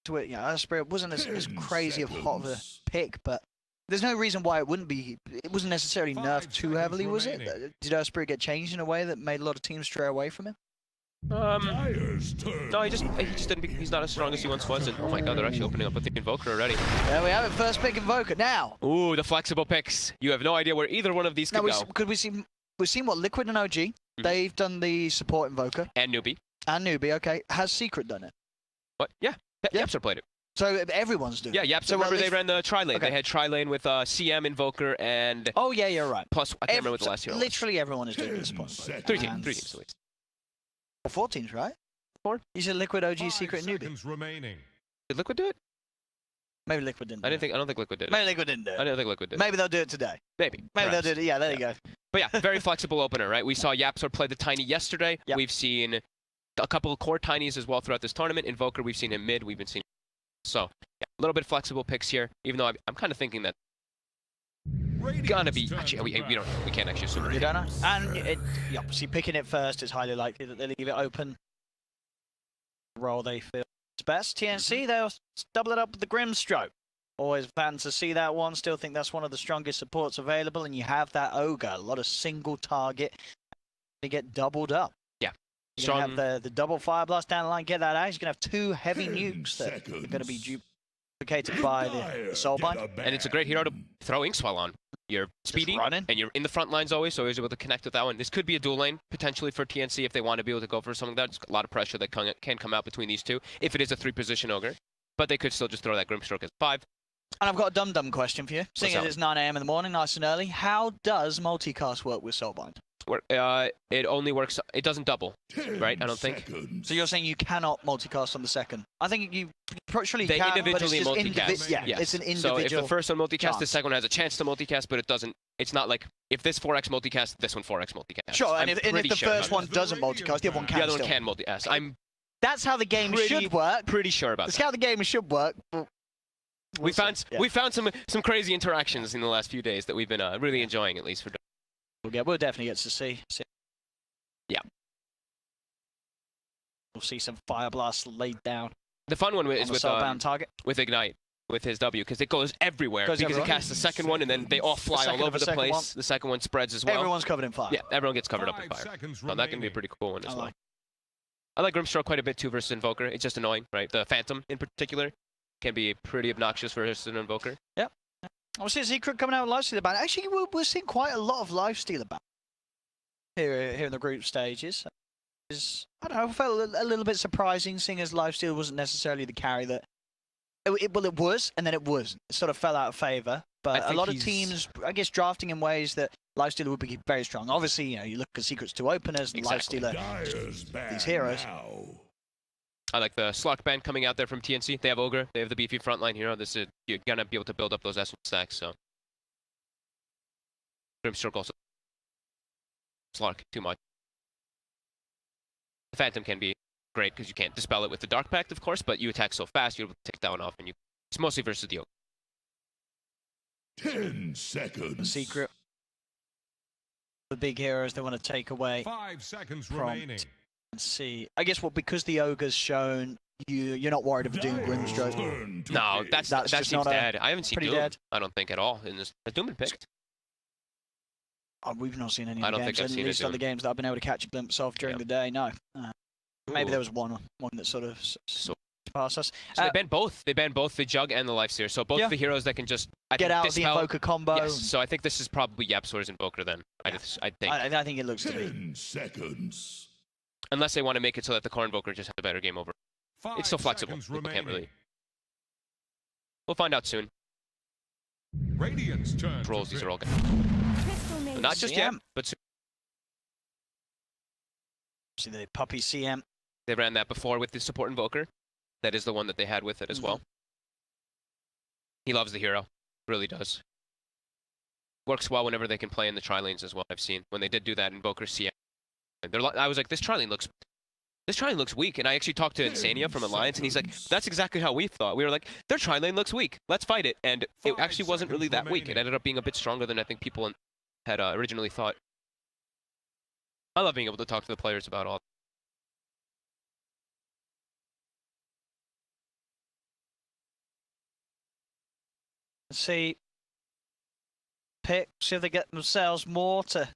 to it. Yeah, Spirit wasn't as crazy of hot of a pick, but there's no reason why it wouldn't be. It wasn't necessarily nerfed too heavily, was it? Did Spirit get changed in a way that made a lot of teams stray away from him? No, he just didn't. He's not as strong as he once was. And oh my God, they're actually opening up with the Invoker already. There we have it. First pick Invoker now. Ooh, the flexible picks. You have no idea where either one of these could go. Could we see? We've seen what Liquid and OG. They've done the support Invoker. And Newbie. And Newbie. Okay. Has Secret done it? What? Yeah. Yapster played it. So everyone's doing it. Yeah, Yapster. So remember they ran the tri-lane. Okay. They had tri-lane with CM, Invoker, and... Oh, yeah, you're right. Plus, I can't remember what the last hero was. Literally everyone is doing this point. 3 teams at least. Or 4 teams, right? 4? You said Liquid, OG, Secret, and Newbie. Remaining. Did Liquid do it? Maybe Liquid didn't. I don't think Liquid did it. Maybe Liquid didn't do it. I don't think Liquid did. Maybe they'll do it today. Maybe they'll do it. Yeah, there you go. But yeah, very flexible opener, right? We saw Yapsor play the Tiny yesterday. Yep. We've seen a couple of core Tinies as well throughout this tournament. Invoker, we've seen him mid. We've been seeing. So yeah, a little bit flexible picks here. Even though I'm kind of thinking that gonna be actually we can't actually assume. You don't know. And obviously picking it first is highly likely that they leave it open. Role they feel it's best. TNC, they'll double it up with the Grimstroke. Always fan to see that one. Still think that's one of the strongest supports available. And you have that Ogre, a lot of single target. They get doubled up. Yeah. You're going to have the double Fire Blast down the line, get that out. He's going to have 2 heavy nukes that are going to be duplicated by the Soulbind. And it's a great hero to throw Inkswell on. You're speedy, and you're in the front lines always, so always able to connect with that one. This could be a dual lane, potentially, for TNC if they want to be able to go for something like that. There's a lot of pressure that can come out between these two, if it is a 3-position Ogre. But they could still just throw that Grimstroke as 5. And I've got a dumb question for you. Seeing as it's 9 AM in the morning, nice and early, how does multicast work with Soulbind? It only works, it doesn't double, right? I don't think. So you're saying you cannot multicast on the second? I think you surely they can, individually but it's multicast. Yeah, it's an individual. So if the first one multicast, chance. the second one has a chance to multicast, but it doesn't. It's not like if this 4x multicast, this one 4x multicast. Sure, and if the first one doesn't multicast, the other one can. The other one can multicast. That's how the game should work. Pretty sure about that. That's how the game should work. We found some crazy interactions in the last few days that we've been really enjoying, at least for. We'll definitely get to see. Yeah. We'll see some Fire Blasts laid down. The fun one is with Ignite, with his W, because it goes everywhere. Because it casts the second one, and then they all fly all over the place. The second one spreads as well. Everyone's covered in fire. Yeah, everyone gets covered up in fire. So that can be a pretty cool one as well. I like Grimstroke quite a bit too versus Invoker. It's just annoying, right? The Phantom, in particular, can be pretty obnoxious versus an Invoker. Yep. I see Secret coming out with Lifestealer ban. Actually, we're seeing quite a lot of Lifestealer ban here in the group stages. I don't know, I felt a little bit surprising, seeing as Lifestealer wasn't necessarily the carry that... Well, it was, and then it wasn't. It sort of fell out of favour. But a lot of teams, I guess, drafting in ways that Lifestealer would be very strong. Obviously, you look at Secret's 2 openers, and Lifestealer, these heroes. I like the Slark band coming out there from TNC. They have Ogre, they have the beefy frontline hero. You're gonna be able to build up those S1 stacks, so. Grimstroke also. Slark, too much. The Phantom can be great because you can't dispel it with the Dark Pact, of course, but you attack so fast, you're able to take that one off, and it's mostly versus the Ogre. 10 seconds. The Secret. The big heroes they want to take away. 5 seconds remaining. See, I guess because the Ogre's shown, you're not worried of Doom Grimstroke. No, that seems dead. I haven't seen Doom. Dead. I don't think at all in this. Has Doom been picked? We've not seen any I of the don't games, think I've at seen least on the games that I've been able to catch a glimpse of during the day. No, maybe there was one that sort of passed us. So they banned both. They banned both the Jug and the Lifesteer. So both the heroes that can just get out of the Invoker combo. Yes. So I think this is probably Yapsor's Invoker then. Yeah. I think it looks to be. 10 seconds. Unless they want to make it so that the core Invoker just has a better game over. It's still flexible. People can't really. We'll find out soon. Radiant's turn. Rolls, these are all good. But not just yet, but soon. See the puppy CM. They ran that before with the support Invoker. That is the one that they had with it as well. He loves the hero. Really does. Works well whenever they can play in the tri-lanes as well, I've seen. When they did do that, Invoker CM. I was like, this tri-lane looks weak. And I actually talked to Insania from Alliance, and he's like, that's exactly how we thought. We were like, their tri-lane looks weak. Let's fight it. And it actually wasn't really that weak. It ended up being a bit stronger than I think people had originally thought. I love being able to talk to the players about all See, pick, see if they get themselves more to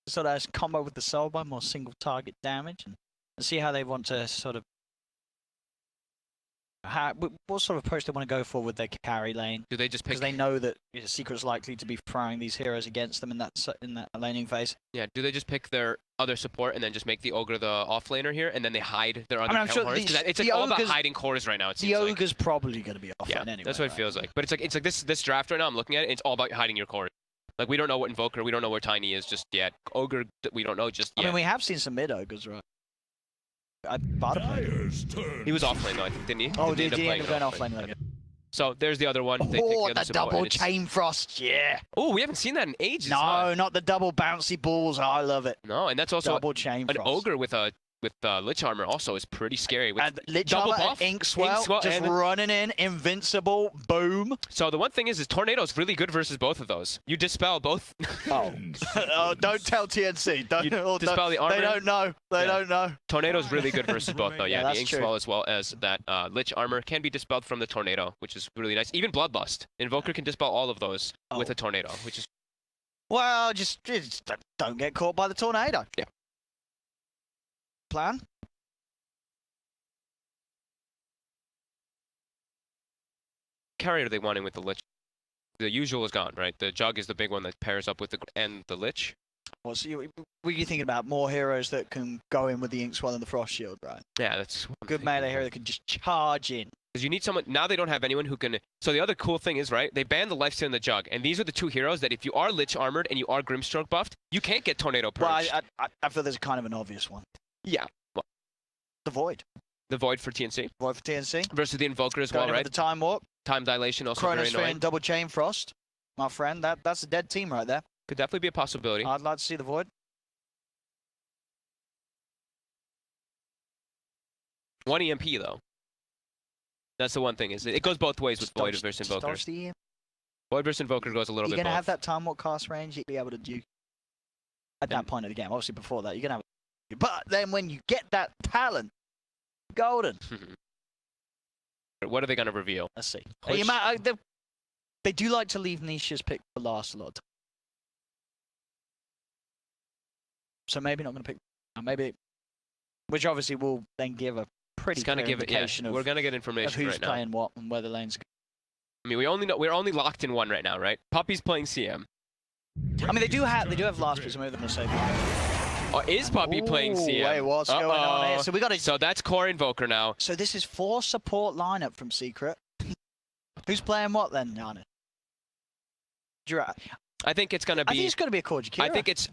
sort of combo with the Soulbind, more single target damage, and see how they want to sort of what sort of approach they want to go for with their carry lane. Do they just pick? Because they know that Secret's likely to be throwing these heroes against them in that laning phase. Yeah. Do they just pick their other support and then just make the ogre the offlaner here, and then they hide their other I'm sure cores? It's like all about hiding cores right now. It seems the like. ogre's probably going to be offlane Yeah, anyway. that's what it feels like. But it's like this draft right now. I'm looking at it. It's all about hiding your cores. Like we don't know what Invoker, we don't know where Tiny is just yet. Ogre, we don't know just yet. I mean, we have seen some mid ogres, right? Dyer's turn. He was offlane though, I think, didn't he? Oh, Didn't did he end up going offlane? offlane? Okay. So there's the other one. They pick Oh, the other the support, double and it's- chain frost, yeah. Oh, we haven't seen that in ages. No, huh? not the double bouncy balls. I love it. No, and that's also Double chain an frost. ogre with Lich armor also is pretty scary. With And Lich double armor, buff, Inkswell, just and running in, invincible, boom. So the one thing is Tornado's really good versus both of those. You dispel both. Oh, oh don't tell TNC. Don't, dispel the armor. They don't know. They don't know. Tornado's really good versus both though. Yeah, Yeah, the that's true. Inkswell as well as that Lich armor can be dispelled from the Tornado, which is really nice. Even Bloodlust. Invoker can dispel all of those with a Tornado, which is... Well, just don't get caught by the tornado. Yeah. Plan? Carry are they wanting with the Lich? The usual is gone, right? The Jug is the big one that pairs up with the Lich. Well, so what are you thinking about? More heroes that can go in with the Inkswell and the Frost Shield, right? Yeah, that's... Good melee hero that can just charge in. Because you need someone... Now they don't have anyone who can... So the other cool thing is, right, they banned the Lifesteal and the Jug, and these are the two heroes that if you are Lich armored and you are Grimstroke buffed, you can't get Tornado purged. Well, I feel there's kind of an obvious one. Yeah. Well, The Void. the Void for TNC. Void for TNC. Versus the Invoker as well, Going in right? with the Time Warp. Time Dilation also very Chronosphere annoying. and Double Chain Frost. My friend, that's a dead team right there. Could definitely be a possibility. I'd like to see the Void. One EMP, though. That's the one thing, is it goes both ways with Void Just versus Invoker. dodge the EM. Void versus Invoker goes a little You're bit going to both. have that Time Warp cast range, you'll be able to do at that point of the game. Obviously, before that, you're going to have. But then when you get that talent, golden. What are they going to reveal? Let's see. Which- They do like to leave Nisha's pick for last a lot of time. So maybe not going to pick. Maybe. Which obviously will then give a pretty It's going to clear give it, yeah, indication we're going to get of information who's right now. playing what and where the lanes go. I mean, we're only locked in one right now, right? Puppy's playing CM. I mean, they do have last picks. Maybe they're going to say. Oh, is Puppy playing CM? Wait, what's going on here? So we got to. So that's Core Invoker now. So this is 4 support lineup from Secret. Who's playing what then, Giannis? I think it's going to I think be... it's going to be a Core Jakiro. I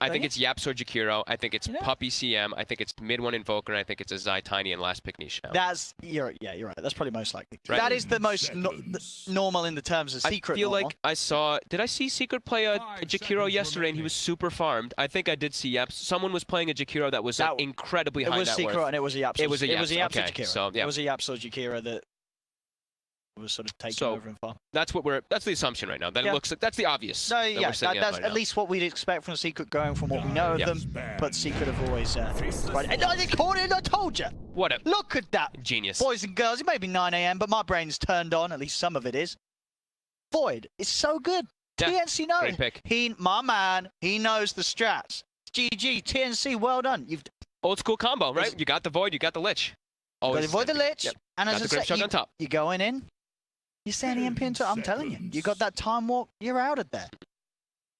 think it's Yaps or Jakiro. I think it's You know? Puppy CM. I think it's mid one Invoker. And I think it's a Zai Tiny and last pick Niche now. You're right. That's probably most likely. Right. That is the most Seconds. normal in the terms of Secret. I feel normal. like I saw... Did I see Secret play a 5 Jakiro seconds yesterday and he remaining. was super farmed? I think I did see Yaps. Someone was playing a Jakiro that was That- incredibly it high was net Secret worth. and it was a Yaps. It was a It was a Yaps, Yaps okay, Jakiro. so, yeah. It was a Yaps or Jakiro that was sort of taken So, over and far. That's the assumption right now. That Yeah. it looks like that's the obvious. No, that yeah, we're setting out that's right at now. least what we'd expect from Secret going from what we know of Yeah. them. But Secret have always. Right. And I caught it. I told you. What a Look at that. genius. Boys and girls, it may be 9 a.m., but my brain's turned on. At least some of it is. Void is so good. Yeah, TNC knows. great pick. My man, he knows the strats. GG, TNC, well done. You've Old school combo, right? You got the Void, you got the Lich. got Always to avoid the Lich. Yep. And Got as I the Grimstroke said, on top. you're going in. You're saying EMP into I'm telling you. You got that time walk, you're out of there.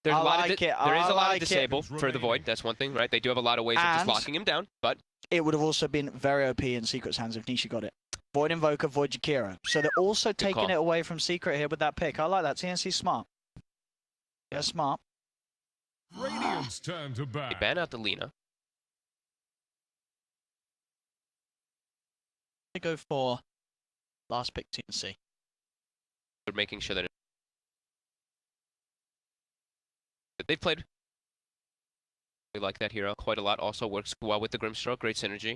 There's I a lot like of it, there is I a lot like of it. disable for the Void. That's one thing, right? They do have a lot of ways of just And- locking him down, but It would have also been very OP in Secret's hands if Nisha got it. Void Invoker, Void Jakiro. So they're also taking call. it away from Secret here with that pick. I like that. TNC smart. Yeah, smart. Radiant's turn to they bat. ban out the Lina. They go for last pick TNC. They're making sure that they've played. We like that hero quite a lot. Also works well with the Grimstroke. Great synergy.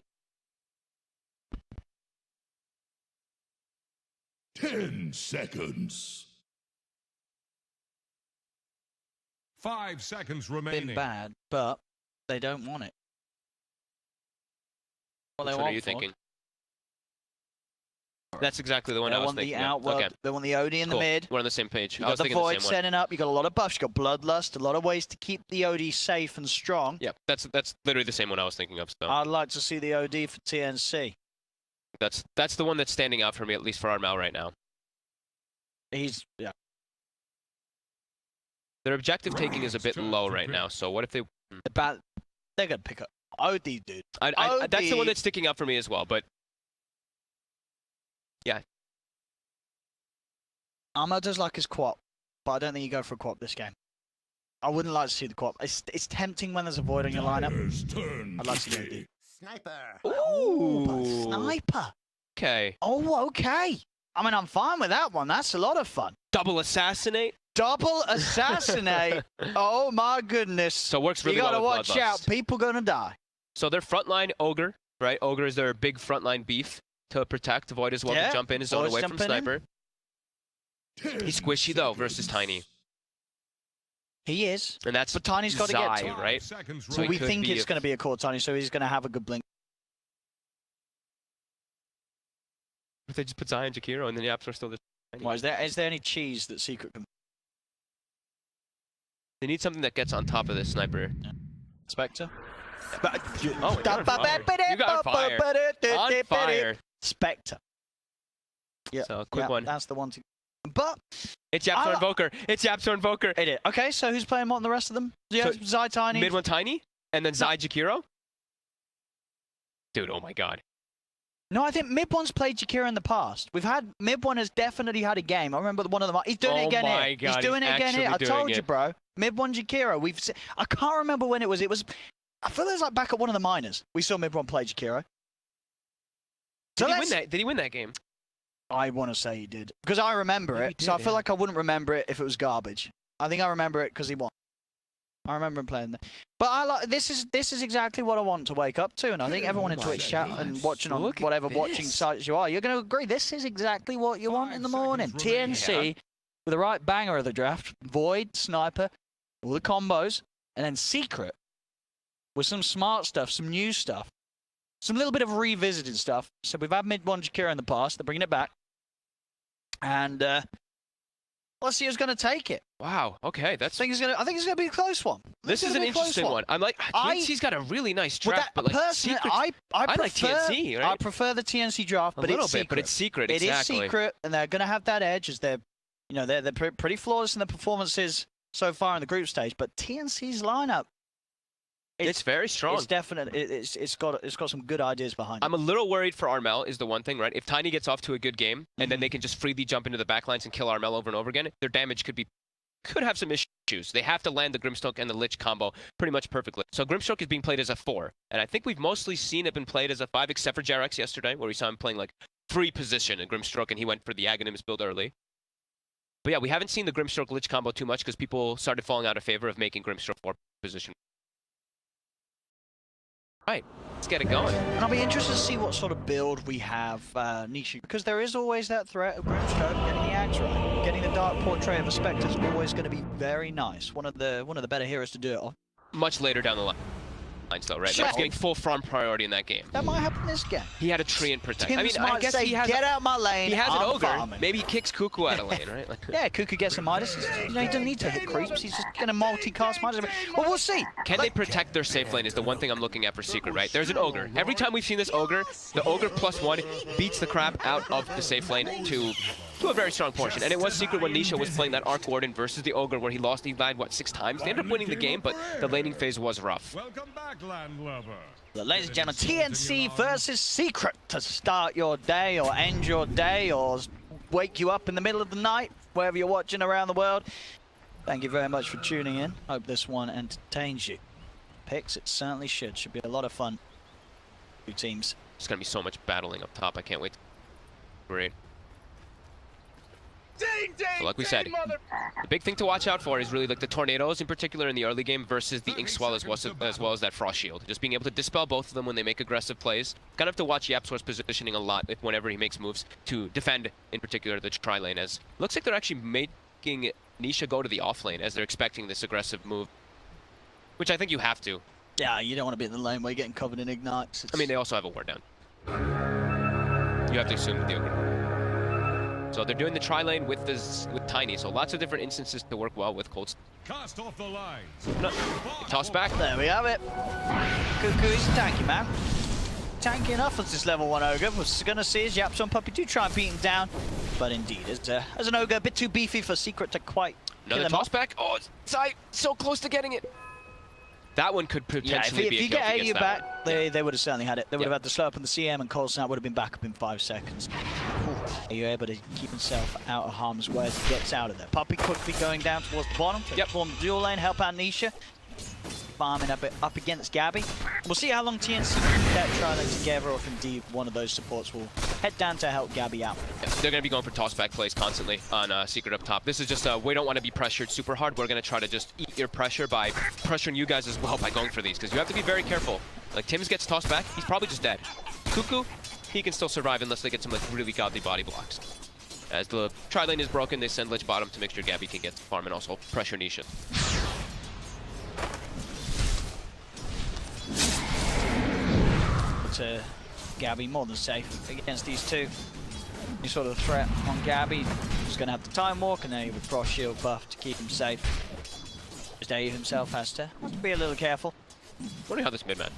10 seconds. 5 seconds Been remaining. bad, but they don't want it. What Which they one want are you for- thinking? That's exactly the one I was thinking of. Okay. They want the OD in the Cool. mid. We're on the same page. You I got was the thinking Void the same one. setting up. You got a lot of buffs. You got Bloodlust. A lot of ways to keep the OD safe and strong. Yeah, that's literally the same one I was thinking of. So I'd like to see the OD for TNC. that's the one that's standing out for me, at least for Armel right now. Yeah. Their objective taking is a bit low right now. So what if they? They're gonna pick up OD, dude. That's the one that's sticking out for me as well. But yeah, Armo does like his quap, but I don't think you go for a quap this game. I wouldn't like to see the quap. It's tempting when there's a Void on your lineup. I'd like to see the OD. Sniper. Ooh. Sniper. Okay. Oh, okay. I mean, I'm fine with that one. That's a lot of fun. Double assassinate. Double assassinate. Oh my goodness. So it works really you gotta well with watch out. Bloodlust. People gonna die. So their frontline Ogre, right? Ogre is their big frontline beef to protect. Void as well Yeah, to jump in and zone Void's away from jumping in. Sniper. He's squishy though versus Tiny, He is. and that's But Tiny's got to get to Zai, him. right? Seconds So he we could think be it's a- going to be a core Tiny, so he's going to have a good blink. If they just put Zai and Jakiro, and then the apps are still the Tiny. Why, is there any cheese that Secret can... They need something that gets on top of this Sniper. Spectre? Oh, you're on fire. You got fire. On fire. Spectre. Yeah, So quick one. That's the one to... But... It's Yapzor Invoker. It's Yapzor Invoker. It is. Okay, so who's playing what on the rest of them? Yeah, So, Zai Tiny. Mid one Tiny, and then Zai Jakiro. Dude, oh my god. No, I think Mid One's played Jakira in the past. Mid One has definitely had a game. I remember one of them. He's doing it again my here. God, He's doing he's it again here. I actually told doing you, it. bro. Mid One Jakira. I can't remember when it was. I feel it was like back at one of the minors. We saw Mid One play Jakira. Did he win that? Did he win that game? I want to say he did because I remember Maybe it. he did, So I feel yeah. like I wouldn't remember it if it was garbage. I think I remember it because he won. I remember him playing that. But this is exactly what I want to wake up to, and I think everyone in Twitch chat and watching on Look at whatever this. watching sites you are, you're going to agree. This is exactly what you want in the morning. TNC with the right banger of the draft, Void, Sniper, all the combos, and then Secret with some smart stuff, some new stuff, some little bit of revisited stuff. So we've had Mid-1 Jakira in the past. They're bringing it back. And let's see who's going to take it. Wow. Okay, that's. I think it's gonna be a close one. This is an interesting one. I'm like, TNC's got a really nice draft, but like personally, Secret's- I like prefer, TNC, right? I prefer the TNC draft, a but little it's bit, secret. but it's secret. It is Exactly. secret, and they're gonna have that edge as they're pretty flawless in their performances so far in the group stage. But TNC's lineup, It's very strong. it's definite. It's got some good ideas behind it. I'm a little worried for Armel is the one thing, right? If Tiny gets off to a good game and then they can just freely jump into the backlines and kill Armel over and over again, their damage could have some issues. They have to land the Grimstroke and the Lich combo pretty much perfectly. So Grimstroke is being played as a 4, and I think we've mostly seen it been played as a 5, except for JRX yesterday, where we saw him playing like 3 position in Grimstroke, and he went for the Aghanims build early. But yeah, we haven't seen the Grimstroke Lich combo too much because people started falling out of favor of making Grimstroke 4 position. Right, let's get it going. And I'll be interested to see what sort of build we have, Nishi, because there is always that threat of Grimstroke getting the axe right. Getting the Dark Portrait of a Spectre is always going to be very nice. One of the better heroes to do it on. Much later down the line, though, right? Sure. That's getting full farm priority in that game. That might happen this game. He had a tree and protect. I Tim's mean, I might guess say, he has. get out my lane. He has an I'm ogre. farming." Maybe he kicks Cuckoo out of lane, right? Like, Yeah, Kuka gets a Midas. He doesn't need to hit creeps. He's just going to multicast Midas. Well, we'll see. can they protect their safe lane is the one thing I'm looking at for Secret, right? There's an ogre. Every time we've seen this ogre, the ogre +1 beats the crap out of the safe lane to a very strong portion. And it was Secret when Nisha was playing that Arc Warden versus the ogre where he died, what, 6 times? They ended up winning the game, but the laning phase was rough. Welcome back, Landlubber. Well, ladies and gentlemen, TNC versus Secret to start your day or end your day or wake you up in the middle of the night, wherever you're watching around the world. Thank you very much for tuning in. Hope this one entertains you. Picks, it certainly should. Should be a lot of fun. 2 teams. There's going to be so much battling up top. I can't wait. Great. So like we said, the big thing to watch out for is really like the tornadoes in particular in the early game versus the ink swell as well as that frost shield. Just being able to dispel both of them when they make aggressive plays. Kind of have to watch Yapzor's positioning a lot whenever he makes moves to defend, in particular the tri lane. As looks like they're actually making Nisha go to the off lane as they're expecting this aggressive move, which I think you have to. Yeah, you don't want to be in the lane where you're getting covered in ignites. I mean, they also have a ward down. You have to assume that the ogre So they're doing the tri-lane with Tiny, so lots of different instances to work well with Colts. Cast off the lines. No. Toss back. There we have it. Cuckoo is a tanky man. Tanky enough as this level 1 ogre. We're going to see as Yapson Puppy do try and beat him down. But indeed, as an ogre, a bit too beefy for Secret to quite Another toss back. Oh, Zai, so close to getting it. That one could potentially be a kill. If you get AU back, they would have certainly had it. They would have had the slow up on the CM, and Colsnap would have been back up in 5 seconds. AU able to keep himself out of harm's way as he gets out of there. Puppy quickly going down towards the bottom. Form the dual lane, help out Nisha. Farming up against Gabby. We'll see how long TNC can keep that tri-lane together, or if indeed one of those supports will head down to help Gabby out. Yeah, they're going to be going for toss-back plays constantly on Secret up top. This is just, we don't want to be pressured super hard. We're going to try to just eat your pressure by pressuring you guys as well by going for these, because you have to be very careful. Like, Tim's gets tossed back, he's probably just dead. Cuckoo, he can still survive unless they get some like really godly body blocks. As the tri-lane is broken, they send Lich bottom to make sure Gabby can get the farm and also pressure Nisha. Gabby more than safe against these two. Any sort of threat on Gabby, he's going to have the time walk and then with frost shield buff to keep him safe. Just AU himself has to be a little careful. Wondering how this mid man.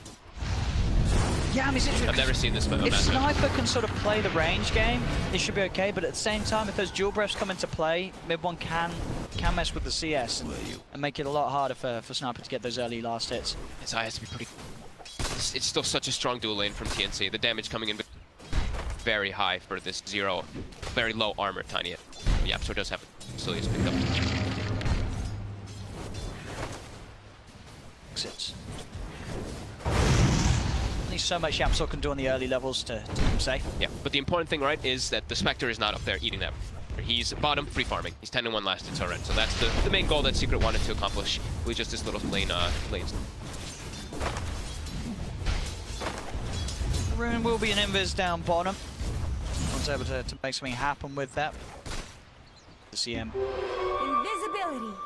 Yeah, I mean, I've never seen this mid. If Sniper can sort of play the range game, it should be okay. But at the same time, if those dual breaths come into play, mid one can mess with the CS and make it a lot harder for Sniper to get those early last hits. His eye has to be pretty. It's still such a strong dual lane from TNC. The damage coming in very high for this very low armor Tiny. Yeah, so it does have facilities picked up. Exits. Only so much Yapsor can do on the early levels to keep him safe. Yeah, but the important thing, right, is that the Spectre is not up there eating that. He's bottom free farming. He's 10-1 last hits already. So that's the main goal that Secret wanted to accomplish with just this little lanes. Rune will be an invis down bottom. One's able to make something happen with that. The CM. Invisibility.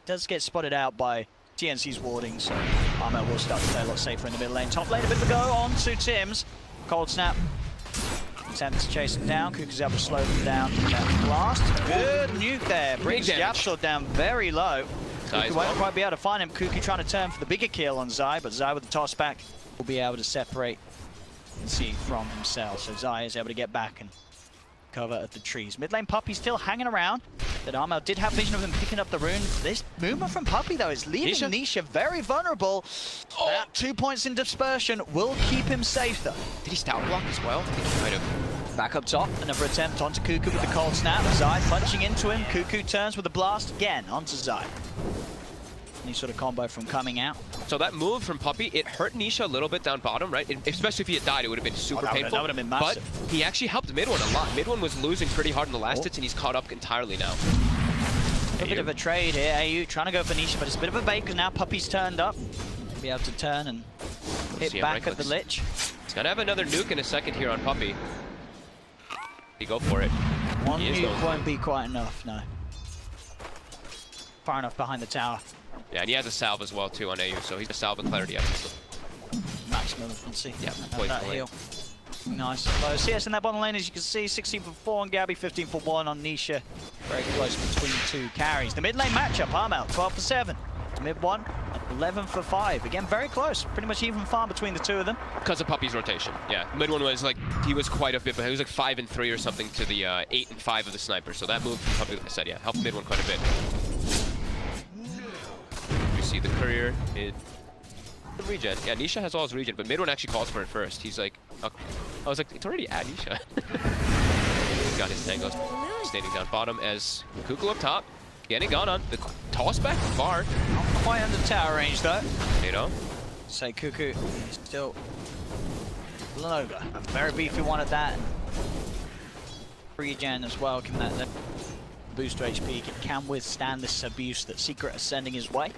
Does get spotted out by TNC's warding, so Armel will start to play a lot safer in the middle lane. Top lane, a bit of a go on to Tim's. Cold snap. Attempts to chase him down. Kuka's able to slow him down. That blast. Good nuke there. Brings Yapsor down very low. Kuku won't quite be able to find him. Kuku trying to turn for the bigger kill on Zai, but Zai with the toss back will be able to separate and see from himself. So Zai is able to get back and cover at the trees. Mid lane Puppy still hanging around. That Armel did have vision of him picking up the rune. This movement from Puppy though is leaving Nisha very vulnerable. Oh. That 2 points in dispersion will keep him safe though. Did he stout block as well? I think he might have. Back up top, another attempt onto Kuku with the cold snap. Zai punching into him. Kuku turns with the blast again onto Zai. Any sort of combo from coming out. So that move from Puppy, it hurt Nisha a little bit down bottom, right? Especially if he had died, it would have been super painful. That would have been massive. But he actually helped mid one a lot. Mid one was losing pretty hard in the last hits, and he's caught up entirely now. A bit of a trade here. AU trying to go for Nisha, but it's a bit of a bait because now Puppy's turned up. Be able to turn and hit back at the Lich. He's gonna have another nuke in a second here on Puppy. He go for it. One nuke won't be quite enough, no. Far enough behind the tower. Yeah, and he has a salve as well too on AU, so he's a salve and clarity. Maximum efficiency. Yeah, that heal. Nice. Low CS in that bottom lane, as you can see, 16 for 4 on Gabby, 15 for 1 on Nisha. Very close between two carries. The mid lane matchup, Armel, 12 for 7. Mid 1, 11 for 5. Again, very close. Pretty much even farm between the two of them. Because of Puppy's rotation. Yeah, mid 1 was like, he was quite a bit, but he was like 5 and 3 or something to the 8 and 5 of the sniper. So that move from Puppy, like I said, yeah, helped mid 1 quite a bit. You see the courier is the regen. Yeah, Nisha has all his regen, but mid 1 actually calls for it first. He's like, okay. I was like, it's already at Nisha. He's got his tangos standing down bottom as Kuku up top. Getting gone on the toss back far. Not quite under tower range though. You know? Say Kuku is still an ogre. A very beefy one at that. Regen as well, given that boost to HP. It can withstand this abuse that Secret is sending his way.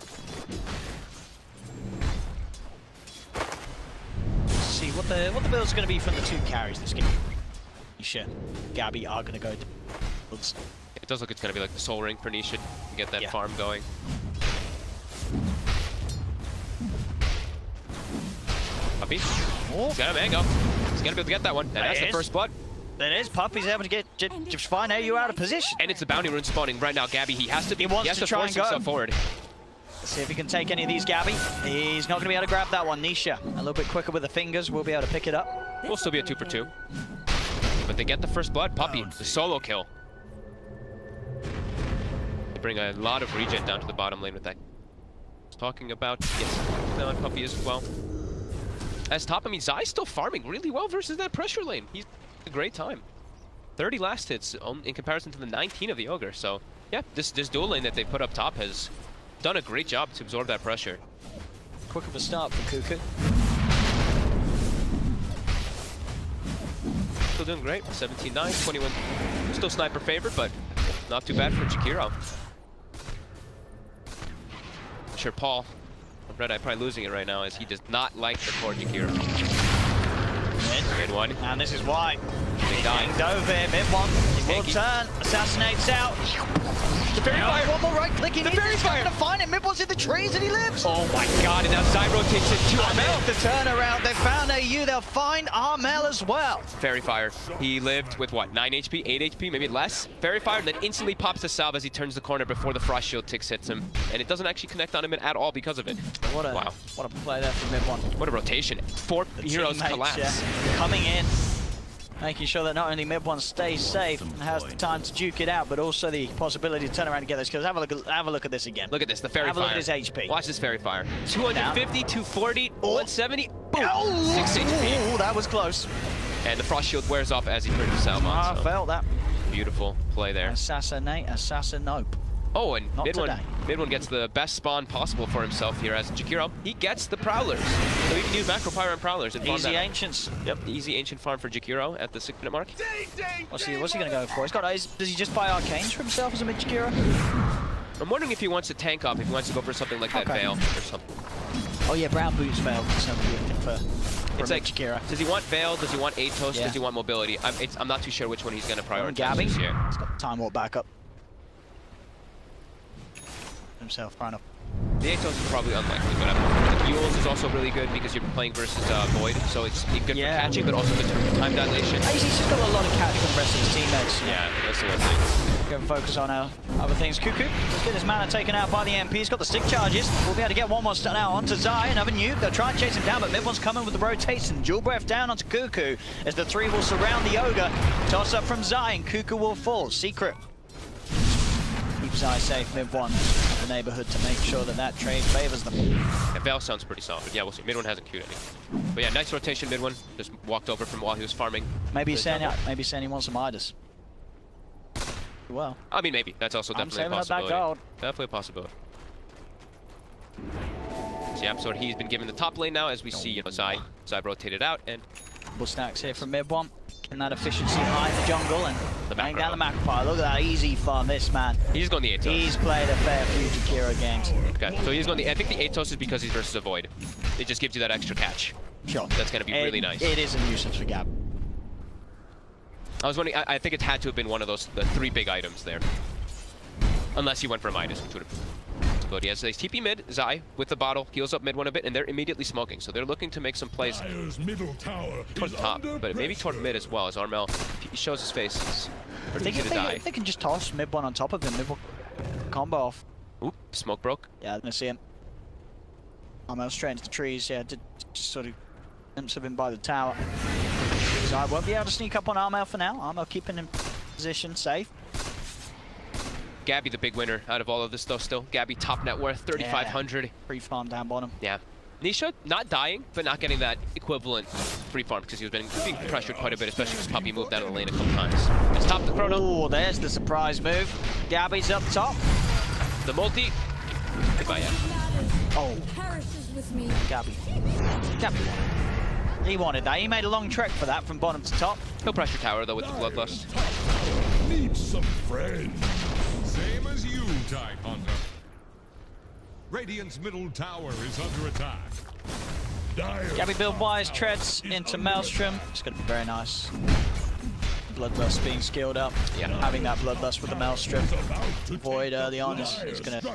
Let's see what the build's going to be from the two carries this game. Nisha, Gabby are going to go towards. It does look it's going to be like the soul ring for Nisha to get that farm going. Puppy. He's got a mango. He's going to be able to get that one. And that's the first blood. There it is. Puppy's able to get just find AU out of position. And it's the bounty rune spawning right now. Gabby, he has to try force and go. himself forward. Let's see if he can take any of these, Gabby. He's not going to be able to grab that one. Nisha, a little bit quicker with the fingers. We'll be able to pick it up. We'll still be a 2 for 2. But they get the first blood. Puppy, the solo kill. They bring a lot of regen down to the bottom lane with that. Talking about, yes, on Puppy as well. As top, I mean, Zai's still farming really well versus that pressure lane. He's a great time. 30 last hits in comparison to the 19 of the Ogre. So, yeah, this dual lane that they put up top has done a great job to absorb that pressure. Quick of a start for Cuckoo. Still doing great. 17-9, 21. Still sniper favored, but not too bad for Jakiro. I'm sure Paul, Red Eye, probably losing it right now as he does not like the core Jakiro. Mid one. And this is why. Big dying. Over here, mid one. He will turn, assassinates out. The fairy fire. One more right click. He needs fairy fire. to find him. Mid one's in the trees and he lives. Oh my god, and now Zai rotates it to Armel. The turnaround. They found AU. They'll find Armel as well. Fairy fire. He lived with what, 9 HP, 8 HP, maybe less. Fairy fire, and then instantly pops the salve as he turns the corner before the frost shield ticks hits him. And it doesn't actually connect on him at all because of it. What a play there from mid one. What a rotation. 4 heroes collapse. Yeah, coming in. Making sure that not only mid one stays safe and has the time to duke it out, but also the possibility to turn around and get those kills. Have a look at this again. Look at this, the fairy fire. Have a look at his HP. Watch this fairy fire. 250, 240, 170. Boom! Oh, 6 HP. Ooh, that was close. And the frost shield wears off as he turns the salve on. I felt that. Beautiful play there. Assassinate. Oh, and Not mid one gets the best spawn possible for himself here as Jakiro. He gets the Prowlers. So he can use Macro Pyro and Prowlers. And Easy Ancients. Yep, the easy Ancient farm for Jakiro at the 6-minute mark. What's he going to go for? Does he just buy Arcanes for himself as a mid Jakiro? I'm wondering if he wants to tank up, if he wants to go for something like that Veil or something. Oh yeah, Brown Boots Veil for something it's like, Jakiro. Does he want Veil? Does he want Atos? Yeah. Does he want Mobility? I'm not too sure which one he's going to prioritize Gabby. this year. He's got the Time Warp back up. Himself, trying to. The Atos is probably unlikely, but the Mules is also really good because you're playing versus Void, so it's good for catching, but also good for time dilation. He's just got a lot of catch from the rest of his teammates. Yeah, that's the one thing. Go and focus on our other things. Cuckoo, let's get his mana taken out by the MP. He's got the stick charges. We'll be able to get one more stun out onto Zai, another nuke. They'll try and chase him down, but mid one's coming with the rotation. Dual breath down onto Cuckoo as the 3 will surround the Ogre. Toss up from Zai, and Cuckoo will fall. Secret. Keep Zai safe, mid one. The neighborhood to make sure that trade favors them. Yeah, Veil sounds pretty solid. Yeah, we'll see. Mid one hasn't queued any. But yeah, nice rotation, mid one. Just walked over from while he was farming. Maybe he's saying he wants some Midas. Well, I mean, maybe. That's also definitely a possibility. That gold. Definitely a possibility. So yeah, so he's been given the top lane now as we see, Zai rotated out and couple stacks here from mid one. And that efficiency high in the jungle and laying down the macro fire. Look at that easy farm, this man. He's going the Atos. He's played a fair few Jakiro games. Okay, so he's going the. I think the Atos is because he's versus a Void. It just gives you that extra catch. Sure. That's going to be really nice. It is a nuisance for Gab. I was wondering. I think it had to have been one of those the 3 big items there. Unless he went for Midas, which would have. But he has a TP mid, Zai with the bottle, heals up mid one a bit, and they're immediately smoking. So they're looking to make some plays toward top, but maybe toward mid as well, as Armel he shows his face. It's pretty easy to die. They can just toss mid one on top of him, mid one combo off. Oop, smoke broke. Yeah, I'm gonna see him. Armel straight into the trees, yeah, just sort of glimpse of him by the tower. Zai won't be able to sneak up on Armel for now. Armel keeping him position safe. Gabby the big winner out of all of this though still. Gabby top net worth, 3,500. Yeah, free farm down bottom. Yeah. Nisha not dying, but not getting that equivalent free farm because he was being pressured quite a bit, especially because Puppy moved out of the lane a couple times. It's top the chrono. Oh, there's the surprise move. Gabby's up top. The multi. Goodbye, yeah. Oh. Gabby. He wanted that. He made a long trek for that from bottom to top. He'll pressure tower though with the bloodlust. Need some friends. Same as you, Tide Hunter. Radiant's middle tower is under attack. Gabby build-wise treads into Maelstrom. It's going to be very nice. Bloodlust being skilled up. Yeah. Having that Bloodlust with the Maelstrom. Void early on is going to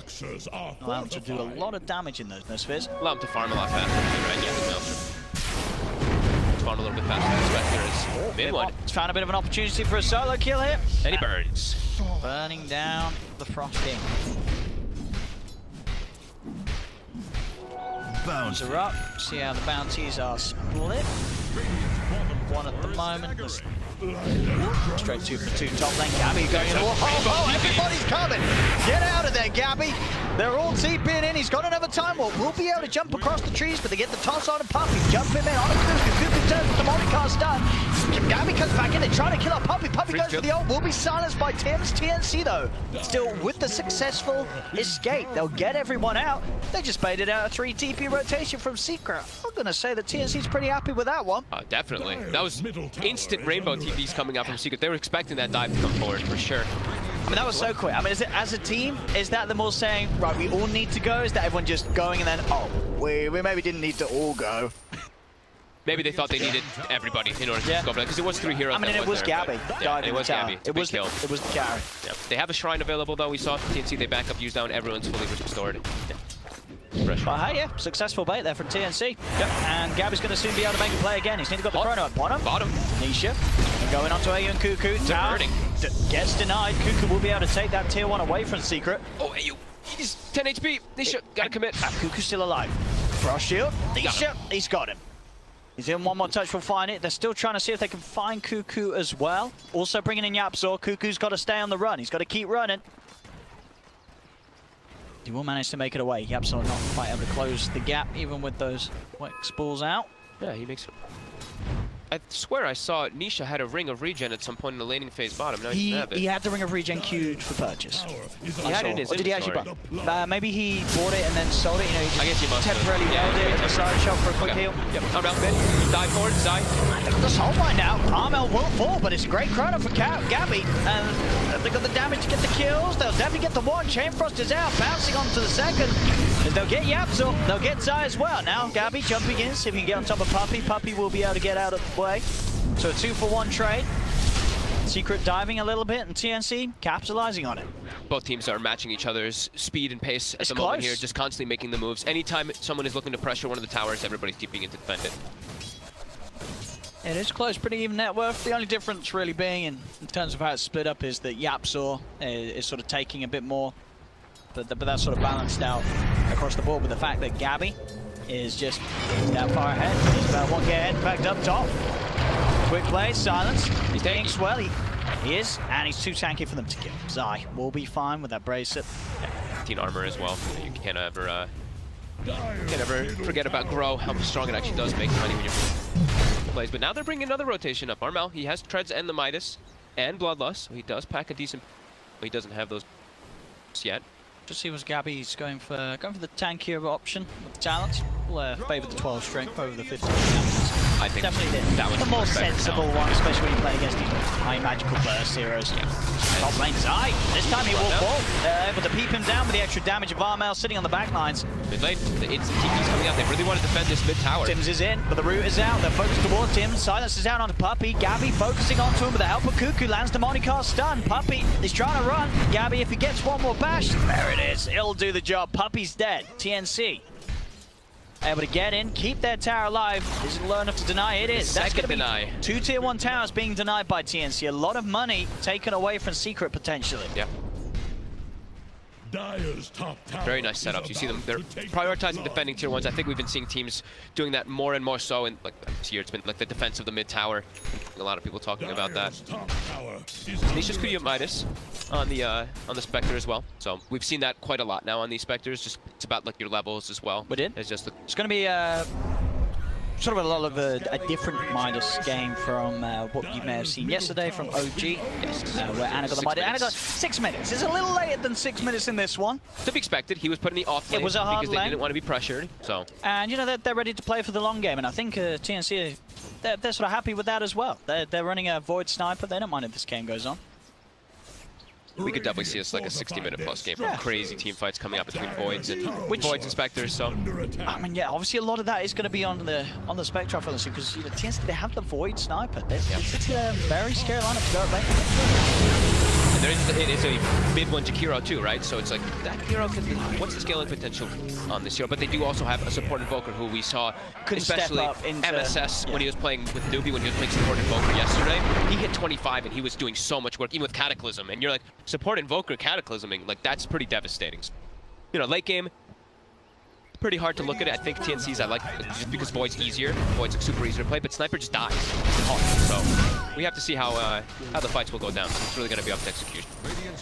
allow him to do a lot of damage in those spheres. Allow him to farm a lot faster, right? Yeah, the Maelstrom. spawn a little bit faster than Spectre as mid one. It's found a bit of an opportunity for a solo kill here. And he burns. Burning down the Frost King. Bounties are up. See how the bounties are split. One at the moment. Straight 2 for 2 top lane. Gabby going in. Oh, everybody's coming. Get out of there, Gabby. They're all TPing in. He's got another time warp. We'll be able to jump across the trees, but they get the toss on a Puppy. Jump him in on a Cuckoo. Cuckoo turns with the Monica stun. Gabby comes back in. They're trying to kill our Puppy. Puppy goes for the ult. Will be silenced by Tim's TNC, though. Still with the successful escape. They'll get everyone out. They just baited out a 3 TP rotation from Secret. I'm going to say that TNC's pretty happy with that one. Definitely. That was instant rainbow TPs coming out from Secret. They were expecting that dive to come forward for sure. I mean, that was so quick. I mean, is it, as a team, is that them all saying, right, we all need to go? Is that everyone just going and then, oh, we maybe didn't need to all go? Maybe they thought they needed everybody in order to go for that, because it was 3 heroes. I mean, it was Gabby. Yeah, it was Gabby. It was the carry. Yeah. They have a shrine available, though. We saw TNC, they back up, use down, everyone's fully restored. Yeah. Well, hey, yeah, successful bait there from TNC. Yep. And Gabby's going to soon be able to make a play again. He's nearly got the chrono at bottom. Nisha. And going on to AU and Cuckoo. Diverting. Gets denied. Cuckoo will be able to take that tier 1 away from Secret. Oh, AU. He's 10 HP. Nisha, gotta commit. Cuckoo's still alive. Frost shield. Nisha, he's got him. He's in one more touch, we'll find it. They're still trying to see if they can find Cuckoo as well. Also bringing in Yapzor. Cuckoo's got to stay on the run. He's got to keep running. He will manage to make it away. Yapzor not quite able to close the gap, even with those Wex balls out. Yeah, he makes it. I swear I saw Nisha had a ring of regen at some point in the laning phase bottom. No, he didn't have it. He had the ring of regen queued for purchase. He had it in his or did he actually buy? Maybe he bought it and then sold it. You know, he just I guess he must temporarily held it in the side shot for a quick heal. Yep, come down mid. Dive forward, Zai. They've got the soul bind out. Armel will fall, but it's a great chrono for Gabby. And they got the damage to get the kills. They'll definitely get the one. Chainfrost is out, bouncing onto the second. They'll get Yapzor. They'll get Zai as well. Now Gabby jumping in, see if he can get on top of Puppy. Puppy will be able to get out of the way. So a 2-for-1 trade. Secret diving a little bit and TNC capitalizing on it. Both teams are matching each other's speed and pace at the moment here, just constantly making the moves. Anytime someone is looking to pressure one of the towers, everybody's keeping it to defend it. It is close, pretty even net worth. The only difference really being in terms of how it's split up is that Yapzor is sort of taking a bit more, but that's sort of balanced out across the board with the fact that Gabby is just that far ahead. He's about 1k ahead, backed up top. Quick play, silence. He's taking swell. He is, and he's too tanky for them to kill. Zai will be fine with that bracelet. Yeah, 15 armor as well. You can't ever forget about Grow, how strong it actually does make money when you're plays. But now they're bringing another rotation up. Armel, he has Treads and the Midas and Bloodlust, so he does pack a decent. He doesn't have those yet. Just see what Gabby's going for the tankier option with the talents. We'll favour the 12 strength over the 15 talents. I think definitely that was the more sensible one, especially when you play against these high magical burst heroes. Yeah. Top lane Zai. This time he will fall. They're able to peep him down with the extra damage of Armel sitting on the back lines. Mid lane, the instant TP's coming out. They really want to defend this mid tower. Tim's is in, but the root is out. They're focused towards Tim. Silence is out onto Puppy. Gabby focusing onto him with the help of Cuckoo. Lands the Monica stun. Puppy is trying to run. Gabby, if he gets one more bash, there it is. He'll do the job. Puppy's dead. TNC able to get in, keep their tower alive. Is it low enough to deny? It is. That's going to be 2 tier 1 towers being denied by TNC. A lot of money taken away from Secret potentially. Yeah. Very nice setups. You see them, they're prioritizing defending tier 1s. I think we've been seeing teams doing that more and more so in like this year. It's been like the defense of the mid tower. A lot of people talking about that. Nisha's Kuya Midas on the Spectre as well. So we've seen that quite a lot now on these Spectres. Just it's about like your levels as well. We did. It's just it's going to be sort of a lot of a different Midas game from what you may have seen yesterday from OG, where Anna got the Midas. Anna got 6 minutes. It's a little later than 6 minutes in this one. To be expected. He was put in the off lane it was a hard because lane. They didn't want to be pressured. So and you know they're ready to play for the long game, and I think TNC they're sort of happy with that as well. They're running a Void Sniper. They don't mind if this game goes on. We could definitely see us like a 60-minute plus game from crazy team fights coming up between Voids and Voids and Spectres. So I mean, yeah, obviously a lot of that is going to be on the Spectre offensive because you know, TNC they have the Void Sniper. It's a very scary lineup to go at lane. it is a mid one Jakiro too, right? So it's like that hero can. What's the scaling potential on this hero? But they do also have a support invoker who we saw, especially step up into, MSS when he was playing with Newbie, when he was playing support invoker yesterday. He hit 25 and he was doing so much work, even with Cataclysm. And you're like, support invoker Cataclysming, like that's pretty devastating. You know, late game, pretty hard to look at it. I think TNC's I like just because Void's easier. Void's like super easy to play, but Sniper just dies hard. So we have to see how the fights will go down. It's really going to be up to execution.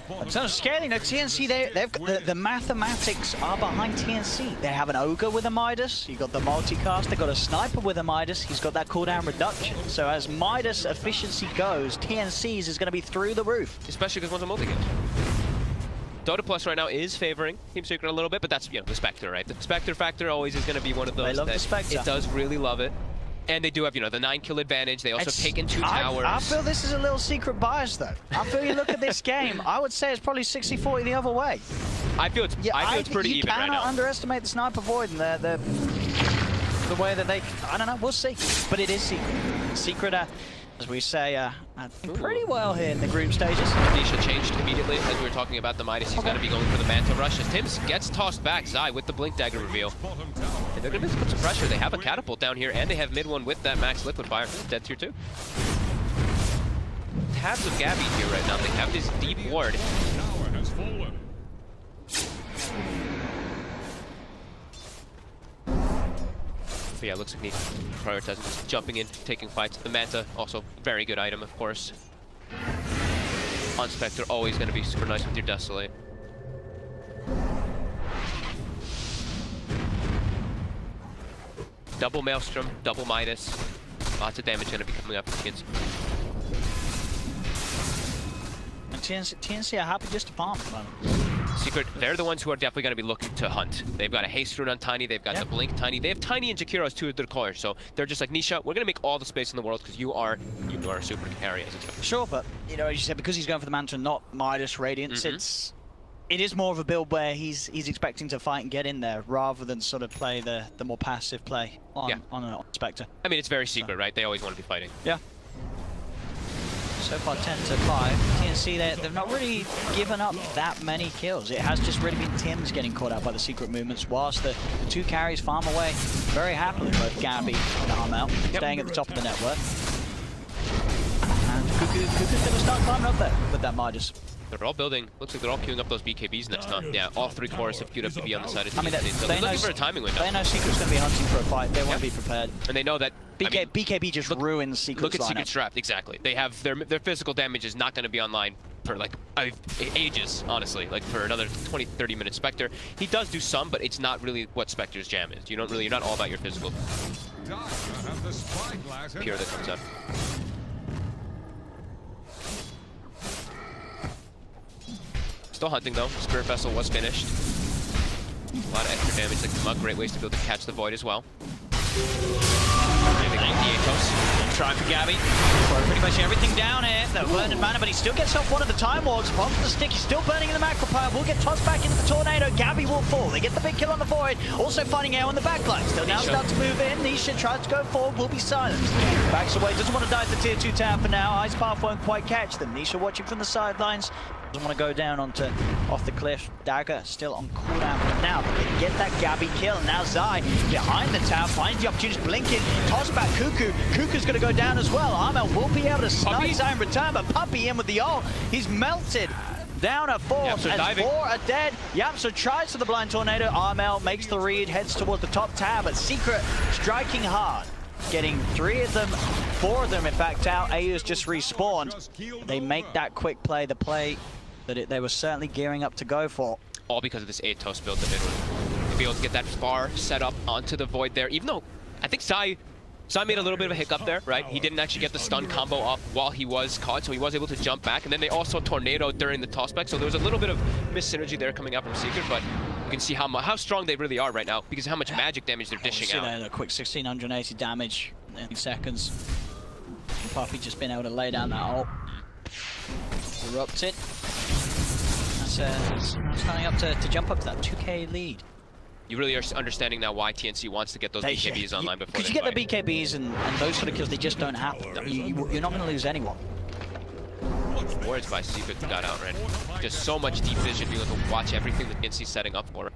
In terms of scaling, no, TNC, they've got the mathematics are behind TNC. They have an Ogre with a Midas, you've got the multicast, they've got a Sniper with a Midas, he's got that cooldown reduction. So as Midas efficiency goes, TNC's is going to be through the roof. Especially because one's a multi-game. Dota Plus right now is favoring Team Secret a little bit, but that's, you know, the Spectre, right? The Spectre factor always is going to be one of those. They love the Spectre. It does really love it. And they do have, you know, the 9-kill advantage. They also have taken 2 towers. I feel this is a little secret bias, though. I feel you look at this game, I would say it's probably 60-40 the other way. I feel it's, I feel it's pretty even right now. You cannot underestimate the Sniper Void and the way that they, I don't know, we'll see. But it is Secret. Secret, as we say, pretty well here in the group stages. Nisha changed immediately as we were talking about the Midas. He's going to be going for the Manta Rush as Tims gets tossed back. Zai with the Blink Dagger reveal. And they're going to put some pressure. They have a catapult down here, and they have mid one with that max liquid fire. Dead tier 2. Tabs of Gabby here right now. They have this deep ward. Tower has fallen. But yeah, looks like Nisha prioritizing just jumping in, taking fights. The Manta, also very good item, of course. On Spectre, always going to be super nice with your Desolate. Double Maelstrom, double Midas. Lots of damage going to be coming up against. And TNC are happy just to farm at the moment. Secret, they're the ones who are definitely going to be looking to hunt. They've got a Haste Rune on Tiny, they've got the Blink Tiny. They have Tiny and Jakiro's two of their callers, so they're just like, Nisha, we're going to make all the space in the world because you are a super carry as a Sure, but, you know, as you said, because he's going for the Manta and not Midas Radiance, it is more of a build where he's expecting to fight and get in there rather than sort of play the more passive play on a Spectre. I mean, it's very Secret, right? They always want to be fighting. Yeah. So far 10-5. TNC, they've not really given up that many kills. It has just really been Tim's getting caught out by the Secret movements, whilst the two carries farm away very happily, both Gabby and Armel, staying at the top of the network. And Cuckoo's going to start climbing up there with that Midas. They're all building. Looks like they're all queuing up those BKBs next time. Yeah, all 3 cores have queued up to be on the side of TNC. So they're looking for a timing window. They know Secret's going to be hunting for a fight. They want to be prepared. And they know that BKB just ruins Secret's Look at lineup. Secret's draft, exactly. They have their physical damage is not going to be online for like ages, honestly. Like for another 20-30 minute Spectre. He does do some, but it's not really what Spectre's jam is. You're not all about your physical. Pure that comes up. Still hunting though. Spirit Vessel was finished. A lot of extra damage that come up. Great ways to be able to catch the Void as well. Trying for Gabby. For pretty much everything down here. The burning mana, but he still gets off one of the Time Wards. Pops the stick, he's still burning in the macro pile. Will get tossed back into the Tornado. Gabby will fall. They get the big kill on the Void. Also finding air on the backline. Still now start to move in. Nisha tries to go forward, will be silenced. Backs away, doesn't want to die to the tier 2 tower for now. Ice Path won't quite catch them. Nisha watching from the sidelines. Doesn't want to go down off the cliff. Dagger still on cooldown for now. They get that Gabby kill. Now Zai behind the tower finds the opportunity to blink in. Toss back Cuckoo. Cuckoo's going to go down as well. Armel will be able to snipe Zai in return, but Puppy in with the ult. He's melted. Down at 4 as 4 are dead. Yapso tries for the blind tornado. Armel makes the read, heads towards the top tower, but Secret striking hard. Getting 3 of them, 4 of them in fact out. AU's just respawned. They make that quick play, the play that they were certainly gearing up to go for. All because of this Atos build that they were to be able to get that far set up onto the Void there. Even though I think Zai made a little bit of a hiccup there, right? He didn't actually get the stun combo up while he was caught, so he was able to jump back. And then they also tornadoed during the tossback, so there was a little bit of mis-synergy there coming out from Secret, but you can see how strong they really are right now because of how much magic damage they're dishing out. A quick 1680 damage in seconds. Puppy just been able to lay down that ult. Erupted. That's starting up to jump up to that 2k lead. You really are understanding now why TNC wants to get those BKBs online before they Because you get the BKBs and those sort of kills, they just don't happen. You're not going to lose anyone. Wards by Secret got out, right? Just so much deep vision, being able to watch everything that NC's setting up for.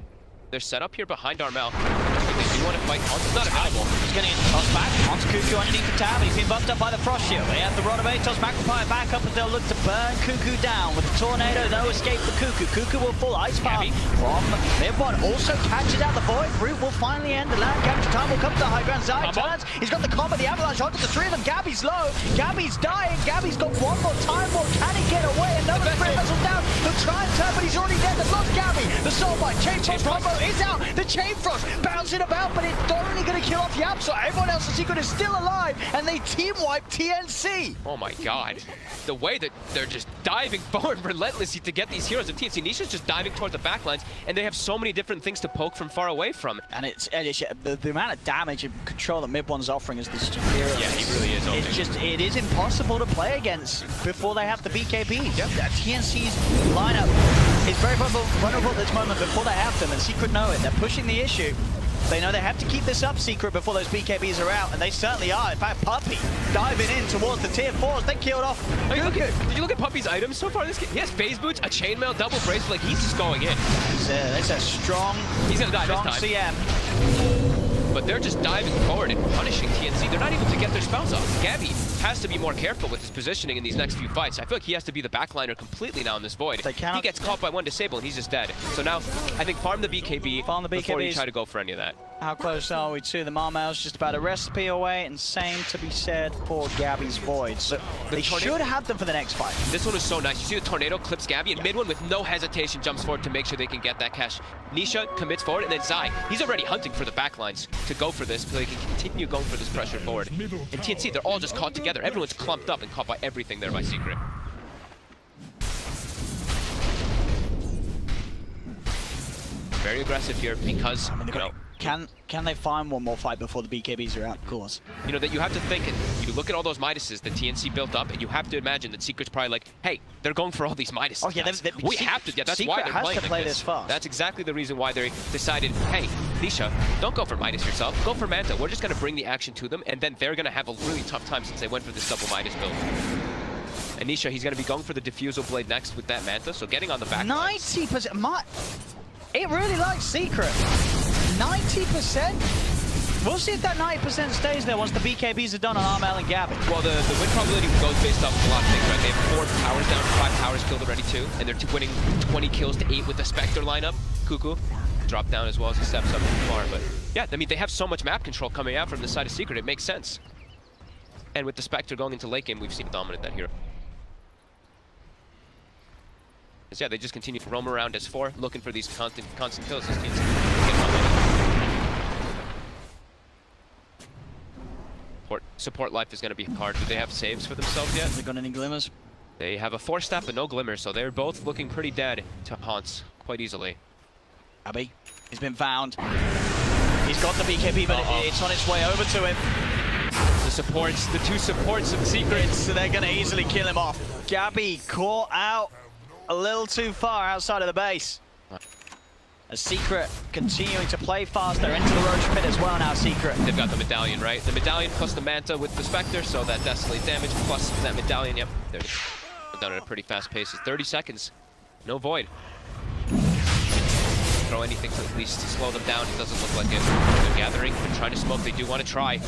They're set up here behind Armel. They do want to fight. It's not available. He's getting tossed back. Onto Cuckoo underneath the tab. He's been bumped up by the Frost Shield. They have the Rod of Atos magnifier back up, and they'll look to burn Cuckoo down with a tornado. No escape for Cuckoo. Cuckoo will fall ice path from mid-one. Also catches out the Void. Root will finally end. The land capture time will come to the high ground. Zai turns. He's got the combo. The avalanche onto the three of them. Gabby's low. Gabby's dying. Gabby's got one more time. Can he get away? Another Spirit Vessel down. He'll try and turn, but he's already dead. They've lost Gabby. The Soulbite. Chain Frost combo is out. The Chain Frost bouncing about, but it's only going to kill off Yap, so everyone else in Secret is still alive, and they team wipe TNC. Oh my god. The way that they're just diving forward relentlessly to get these heroes of TNC. Nisha's just diving towards the backlines, and they have so many different things to poke from far away from. And it's the amount of damage and control that mid-one's offering is this hero. Yeah, he really is. It is impossible to play against before they have the BKB. Yep. TNC's lineup is very vulnerable at this moment before they have them, and Secret know it. They're pushing the issue. They know they have to keep this up Secret before those BKBs are out, and they certainly are. In fact, Puppey diving in towards the tier 4s. They killed off. Did you look at Puppey's items so far this game? He has phase boots, a chainmail, double brace, like he's just going in. That's a strong, he's gonna die strong this time. CM. But they're just diving forward and punishing TNC. They're not able to get their spells off. Gabby has to be more careful with his positioning in these next few fights. I feel like he has to be the backliner completely now in this Void. He gets caught by one disable and he's just dead. So now, I think farm the BKB before you try to go for any of that. How close are we to the Marmel's? Just about a recipe away, and same to be said for Gabby's Voids. They should have them for the next fight. This one is so nice. You see the tornado clips Gabby, and mid one with no hesitation jumps forward to make sure they can get that cash. Nisha commits forward, and then Zai, he's already hunting for the backlines to go for this, so they can continue going for this pressure forward. And TNC, they're all just caught together. Everyone's clumped up and caught by everything there by Secret. Very aggressive here because, you know, Can they find one more fight before the BKBs are out? Of course. You know, that you have to think, you look at all those Midases that TNC built up, and you have to imagine that Secret's probably like, hey, they're going for all these Midases. Oh, yeah, we have to. Yeah, that's why they're playing like this fast. That's exactly the reason why they decided, hey, Nisha, don't go for Midas yourself. Go for Manta. We're just going to bring the action to them, and then they're going to have a really tough time since they went for this double Midas build. And Nisha, he's going to be going for the Diffusal Blade next with that Manta, so getting on the back. 90%. It really likes Secret. 90%? We'll see if that 90% stays there once the BKBs are done on Armel and Gabby. Well, the win probability goes based off of a lot of things, right? They have 4 towers down, 5 towers killed already too, and they're winning 20 kills to 8 with the Spectre lineup. Cuckoo dropped down as well as he steps up too far, but yeah, I mean, they have so much map control coming out from the side of Secret, it makes sense. And with the Spectre going into late game, we've seen dominate that hero. Yeah, they just continue to roam around as 4, looking for these constant kills. These teams support life is going to be hard. Do they have saves for themselves yet? Have they got any glimmers? They have a 4-step but no glimmer, so they're both looking pretty dead to Haunts quite easily. Abby, he's been found. He's got the BKB, but it's on its way over to him. The 2 supports of Secret, so they're going to easily kill him off. Gabby caught out a little too far outside of the base. A Secret continuing to play fast. They're into the Roach Pit as well now, Secret. They've got the Medallion, right? The Medallion plus the Manta with the Spectre, so that Desolate damage plus that Medallion. Yep, they're done at a pretty fast pace. It's 30 seconds. No Void. Throw anything to at least slow them down. It doesn't look like it. They're gathering. They're trying to smoke. They do want to try.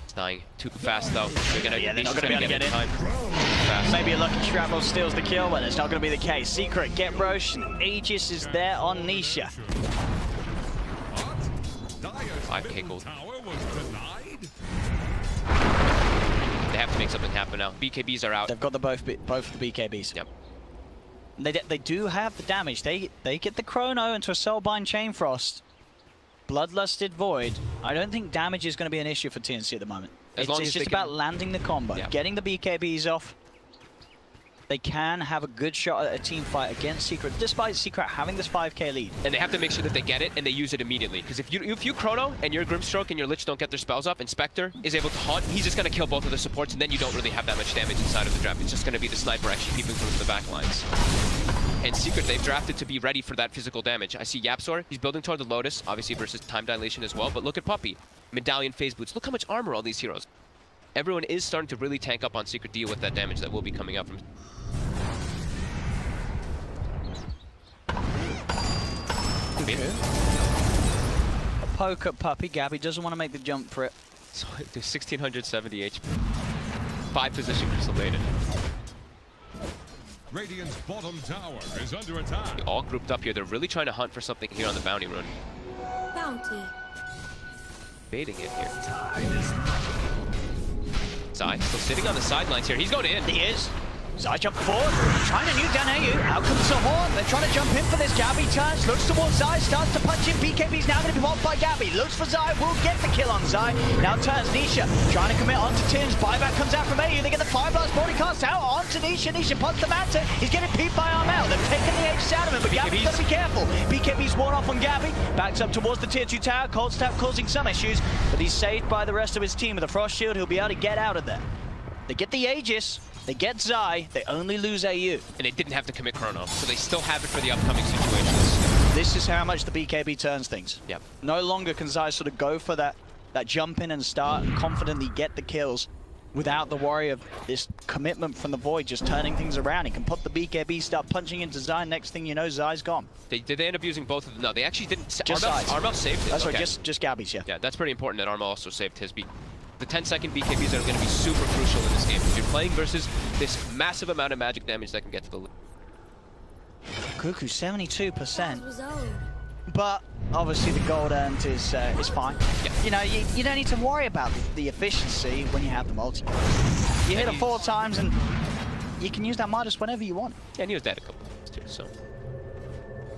It's dying too fast, though. They're not going to be able to get in time. Maybe a lucky shrapnel steals the kill, but it's not going to be the case. Secret get Roche, and Aegis is there on Nisha. 5k gold. They have to make something happen now. BKBs are out. They've got both the BKBs. Yep. They do have the damage. They get the Chrono into a Soulbind Chain Frost. Bloodlusted Void. I don't think damage is going to be an issue for TNC at the moment. It's just about landing the combo, getting the BKBs off. They can have a good shot at a team fight against Secret, despite Secret having this 5k lead. And they have to make sure that they get it and they use it immediately. Because if you Chrono and your Grimstroke and your Lich don't get their spells off and Spectre is able to haunt, he's just going to kill both of the supports and then you don't really have that much damage inside of the draft. It's just going to be the sniper actually peeping through the back lines. And Secret, they've drafted to be ready for that physical damage. I see Yapzor, he's building toward the Lotus, obviously versus time dilation as well, but look at Puppey. Medallion phase boots. Look how much armor all these heroes. everyone is starting to really tank up on Secret deal with that damage that will be coming out from... Okay. A poke at Puppy. Gabby doesn't want to make the jump for it. So, 1670 HP. 5 position Crystal Maiden. Radiant's bottom tower is under attack. All grouped up here. They're really trying to hunt for something here on the bounty run. Bounty. Baiting it here. Zai still sitting on the sidelines here. He's going in. He is. Zai jump forward, trying to nuke down AU. Out comes the Horn. They're trying to jump in for this. Gabby turns, looks towards Zai, starts to punch in. BKB's now going to be blocked by Gabby. Looks for Zai, will get the kill on Zai. Now turns Nisha, trying to commit onto Tim's. Buyback comes out from AU. They get the Fire Blast body cast out onto Nisha. Nisha punts the Manta. He's getting peeped by Armel. They've taken the H out of him, but Gabby's got to be careful. BKB's worn off on Gabby. Backs up towards the tier 2 tower. Cold Snap causing some issues, but he's saved by the rest of his team with a Frost Shield. He'll be able to get out of there. They get the Aegis. They get Zai, they only lose AU. And they didn't have to commit Chrono, so they still have it for the upcoming situations. This is how much the BKB turns things. Yep. No longer can Zai sort of go for that jump in and start and confidently get the kills without the worry of this commitment from the Void just turning things around. He can put the BKB, start punching into Zai, next thing you know, Zai's gone. Did they end up using both of them? No, they actually didn't. Just Armel saved it. That's okay. right, just Gabby's, yeah. Yeah, that's pretty important that Armel also saved his beat. The 10-second BKBs are going to be super crucial in this game. If you're playing versus this massive amount of magic damage that can get to the lead. Cuckoo, 72%. Was owed. But obviously the gold earned is fine. Yeah. You know, you don't need to worry about the efficiency when you have the multi. You hit it 4 times and you can use that Midas whenever you want. Yeah, and he was dead a couple times too, so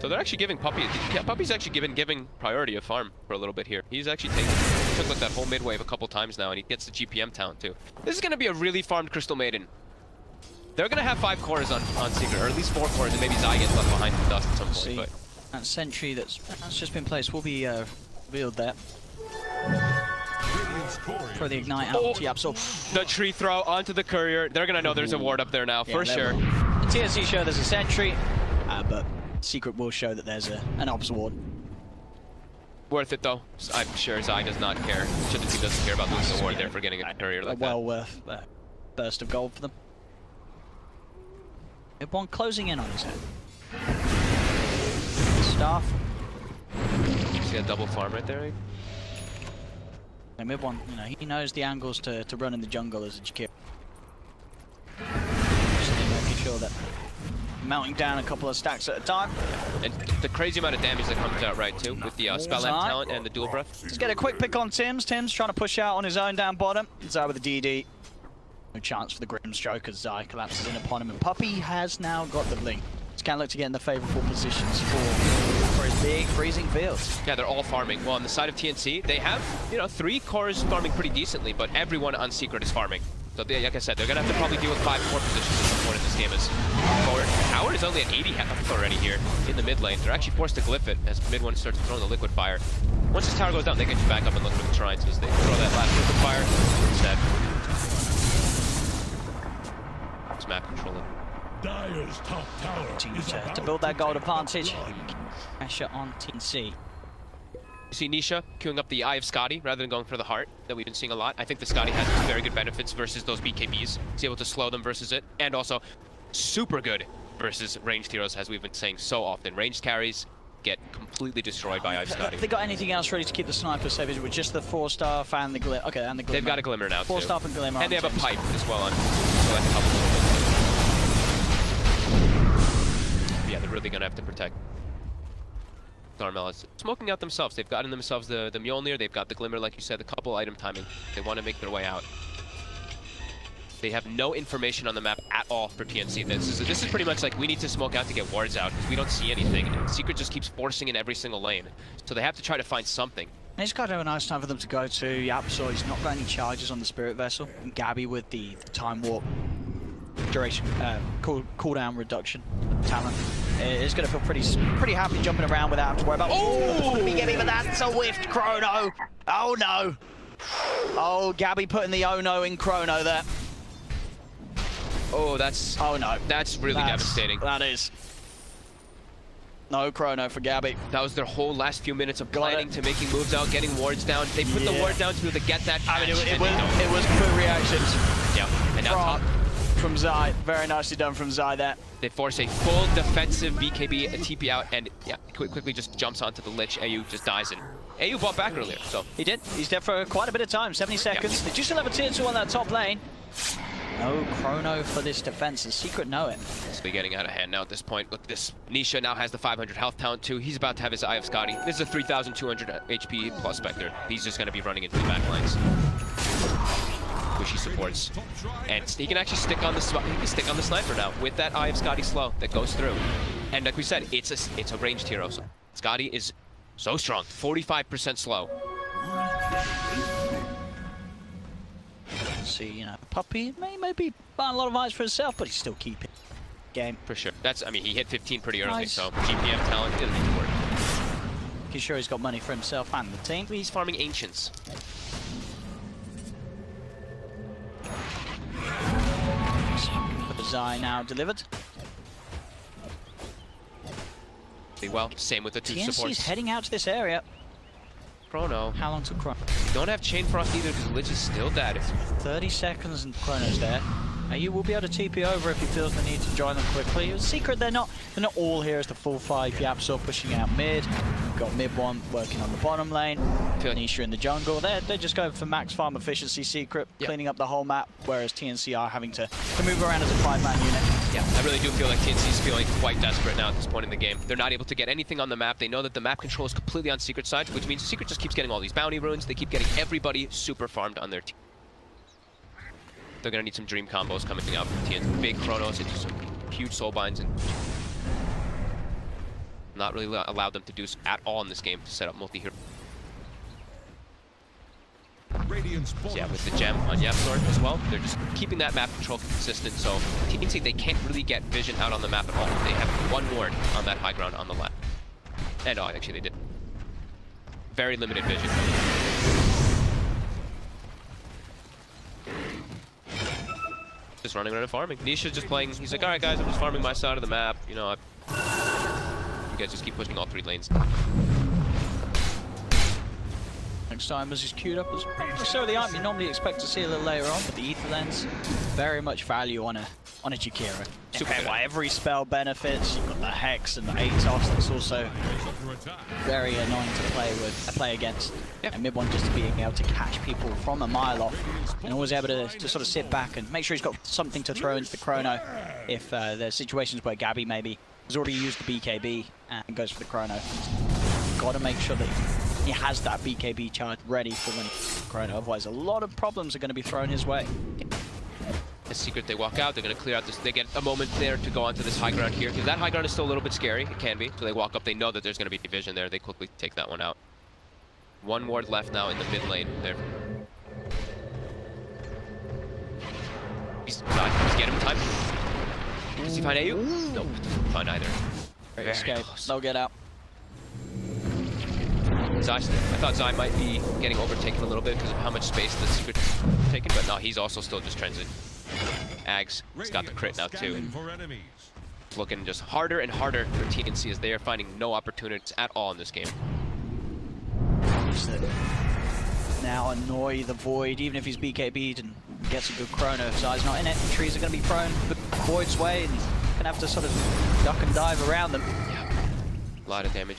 they're actually giving Puppy, Puppy's actually giving priority of farm for a little bit here. He's actually took like that whole mid wave a couple times now, and he gets the GPM talent too. This is going to be a really farmed Crystal Maiden. They're going to have 5 cores on Secret, or at least 4 cores, and maybe Zai gets left behind in dust at some point. But that sentry that's just been placed will be revealed there. For the ignite out to Yapsol. The tree throw onto the courier. They're going to know there's a ward up there now, for sure. The TSC show there's a sentry, but Secret will show that there's an ops ward. Worth it though. I'm sure Zai does not care. Sure the team doesn't care about losing the ward there for getting a courier like that. Well worth burst of gold for them. One closing in on his head. Staff. See a double farm right there? And mid one, you know, he knows the angles to run in the jungle as a Jakir. Just making sure that melting down a couple of stacks at a time. And the crazy amount of damage that comes out right too with the spell amp talent and the dual breath. Let's get a quick pick on Tim's. Tim's trying to push out on his own down bottom. Zai with the DD. No chance for the Grim Stroke as Zai collapses in upon him. And Puppy has now got the blink. Can look to get in the favorable positions for his big freezing fields. Yeah, they're all farming. Well, on the side of TNC, they have, you know, 3 cores farming pretty decently, but everyone on Secret is farming. So, like I said, they're going to have to probably deal with 5 core positions at some point in this game as forward. Howard is only at 80 health already here in the mid lane. They're actually forced to glyph it as mid one starts throwing the liquid fire. Once this tower goes down, they can just back up and look for the shrines as they throw that last liquid fire instead. It's map controlling. Dire's top tower is to build that gold advantage. Pressure on TNC. You see Nisha queuing up the Eye of Scotty rather than going for the heart that we've been seeing a lot. I think the Scotty has very good benefits versus those BKBs. He's able to slow them versus it, and also super good versus ranged heroes, as we've been saying so often. Ranged carries get completely destroyed by Eye of Scotty. Have they got anything else ready to keep the sniper safe? With just the 4-star and the glimmer? Okay, and the glimmer. They've got a glimmer now too. 4-star and glimmer. And they have a pipe as well on. So that helps a little bit. Yeah, they're really gonna have to protect. Armel is smoking out themselves. They've gotten themselves the Mjolnir. They've got the glimmer, like you said, a couple item timing. They want to make their way out. They have no information on the map at all for TNC. This is pretty much like we need to smoke out to get wards out because we don't see anything. And Secret just keeps forcing in every single lane. So they have to try to find something. And it's kind of a nice time for them to go to Yapsol. He's not got any charges on the Spirit Vessel. And Gabby with the time warp duration, cooldown reduction talent. It's going to feel pretty happy jumping around without having to worry about. Oh, BKB, but that's a whiffed Chrono. Oh no. Oh, Gabby putting the oh no in Chrono there. Oh, that's... Oh no. That's really devastating. That is. No chrono for Gabby. That was their whole last few minutes of planning to making moves out, getting wards down. They put the ward down to be able to get that catch. I mean, it was quick reactions. Yeah, and now from Zai. Very nicely done from Zai there. they force a full defensive BKB, a TP out, and yeah, quickly just jumps onto the Lich. AU just dies in. AU bought back earlier, so. He did. He's dead for quite a bit of time, 70 seconds. They do still have a tier 2 on that top lane. No chrono for this defense, and Secret know it. It's getting out of hand now at this point. Look, this Nisha now has the 500 health count too. He's about to have his Eye of Scotty. This is a 3,200 HP plus Spectre. He's just going to be running into the back lines, which he supports. And he can actually stick on the sniper now with that Eye of Scotty slow that goes through. And like we said, it's a ranged hero. So Scotty is so strong, 45% slow. See, you know, Puppy may be buying a lot of eyes for himself, but he's still keeping game. For sure. I mean, he hit 15 pretty early, Nice. so GPM talent didn't need to work. He's sure he's got money for himself and the team. He's farming Ancients. Zai now delivered. Well, same with the two TNC's supports. heading out to this area. Chrono. How long till Chrono? Don't have Chain Frost either because Lich is still dead. 30 seconds and Chrono's there. You will be able to TP over if he feels the need to join them quickly. Secret, they're not all here as the full 5. Yapsor pushing out mid. Got mid one working on the bottom lane. Nisha in the jungle. They're just going for max farm efficiency. Secret cleaning up the whole map, whereas TNC are having to move around as a 5-man unit. Yeah, I really do feel like TNC is feeling quite desperate now at this point in the game. They're not able to get anything on the map. They know that the map control is completely on Secret's side, which means Secret just keeps getting all these bounty runes. They keep getting everybody super farmed on their team. They're going to need some dream combos coming up. TNC, big Chronos into some huge soulbinds, and not really allowed them to do at all in this game to set up multi-hero. So yeah, with the gem on Yapsor as well, they're just keeping that map control consistent, so TNC, they can't really get vision out on the map at all. They have one ward on that high ground on the left. And oh, actually they did. Very limited vision. Just running around and farming. Nisha's just playing, he's like, alright guys, I'm just farming my side of the map. You know, you guys just keep pushing all 3 lanes. Next time as he's queued up as not necessarily the item you normally expect to see a little later on, but the Ether Lens, very much value on a Jakiro. Super good. Every spell benefits. You've got the Hex and the Atos that's also very annoying to play against. Yep. And mid one just being able to catch people from a mile off and always able to sort of sit back and make sure he's got something to throw into the Chrono if there's situations where Gabby maybe has already used the BKB and goes for the Chrono. Got to make sure that he has that BKB charge ready for when Chrono, otherwise a lot of problems are going to be thrown his way. The Secret, they walk out, they're going to clear out this, they get a moment there to go onto this high ground here, because that high ground is still a little bit scary, it can be, so they walk up, they know that there's going to be division there, they quickly take that one out. One ward left now in the mid lane there. He's getting him time. Does he find AU? Nope, find either. Very escape, they'll get out. Zai, I thought Zai might be getting overtaken a little bit because of how much space the Secret's taking, but no, he's also still just transit. Ags, he's got the crit now too. It's looking just harder and harder for TNC as they are finding no opportunities at all in this game. Now annoy the Void, even if he's BKB'd and gets a good Chrono. If Zai's not in it, the trees are going to be prone the Void's way, and he's going to have to sort of duck and dive around them. Yeah, a lot of damage.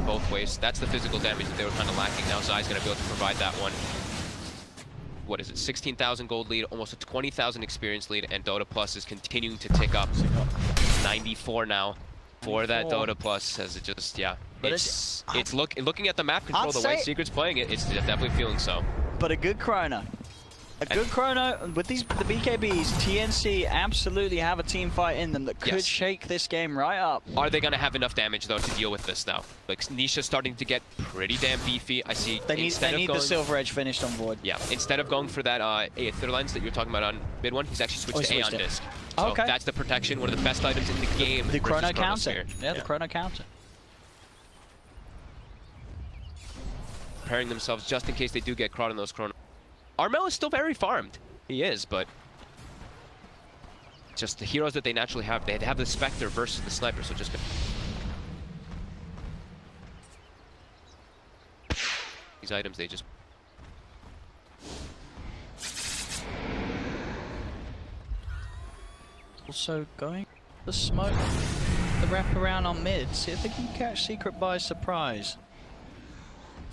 Both ways. That's the physical damage that they were kind of lacking. Now Zai's going to be able to provide that one. What is it? 16,000 gold lead, almost a 20,000 experience lead, and Dota Plus is continuing to tick up. 94 now for that Dota Plus, as it just, yeah. But it's looking at the map control, the way Secret's playing it, it's definitely feeling so. But a good Chrono. A good Chrono, with the BKBs, TNC absolutely have a team fight in them that could shake this game right up. Are they going to have enough damage, though, to deal with this now? Like, Nisha's starting to get pretty damn beefy. I see. They need the Silver Edge finished on board. Yeah, instead of going for that Aether Lens that you were talking about on mid one, he's actually switched to Aeon Disc. So that's the protection, one of the best items in the game. The Chrono counter. Yeah, the Chrono counter. Preparing themselves just in case they do get caught in those Chrono. Armel is still very farmed. He is, but just the heroes that they naturally have, they have the Spectre versus the Sniper, so just these items, they just... Also going the smoke, the wrap around on mid. See if they can catch Secret by surprise.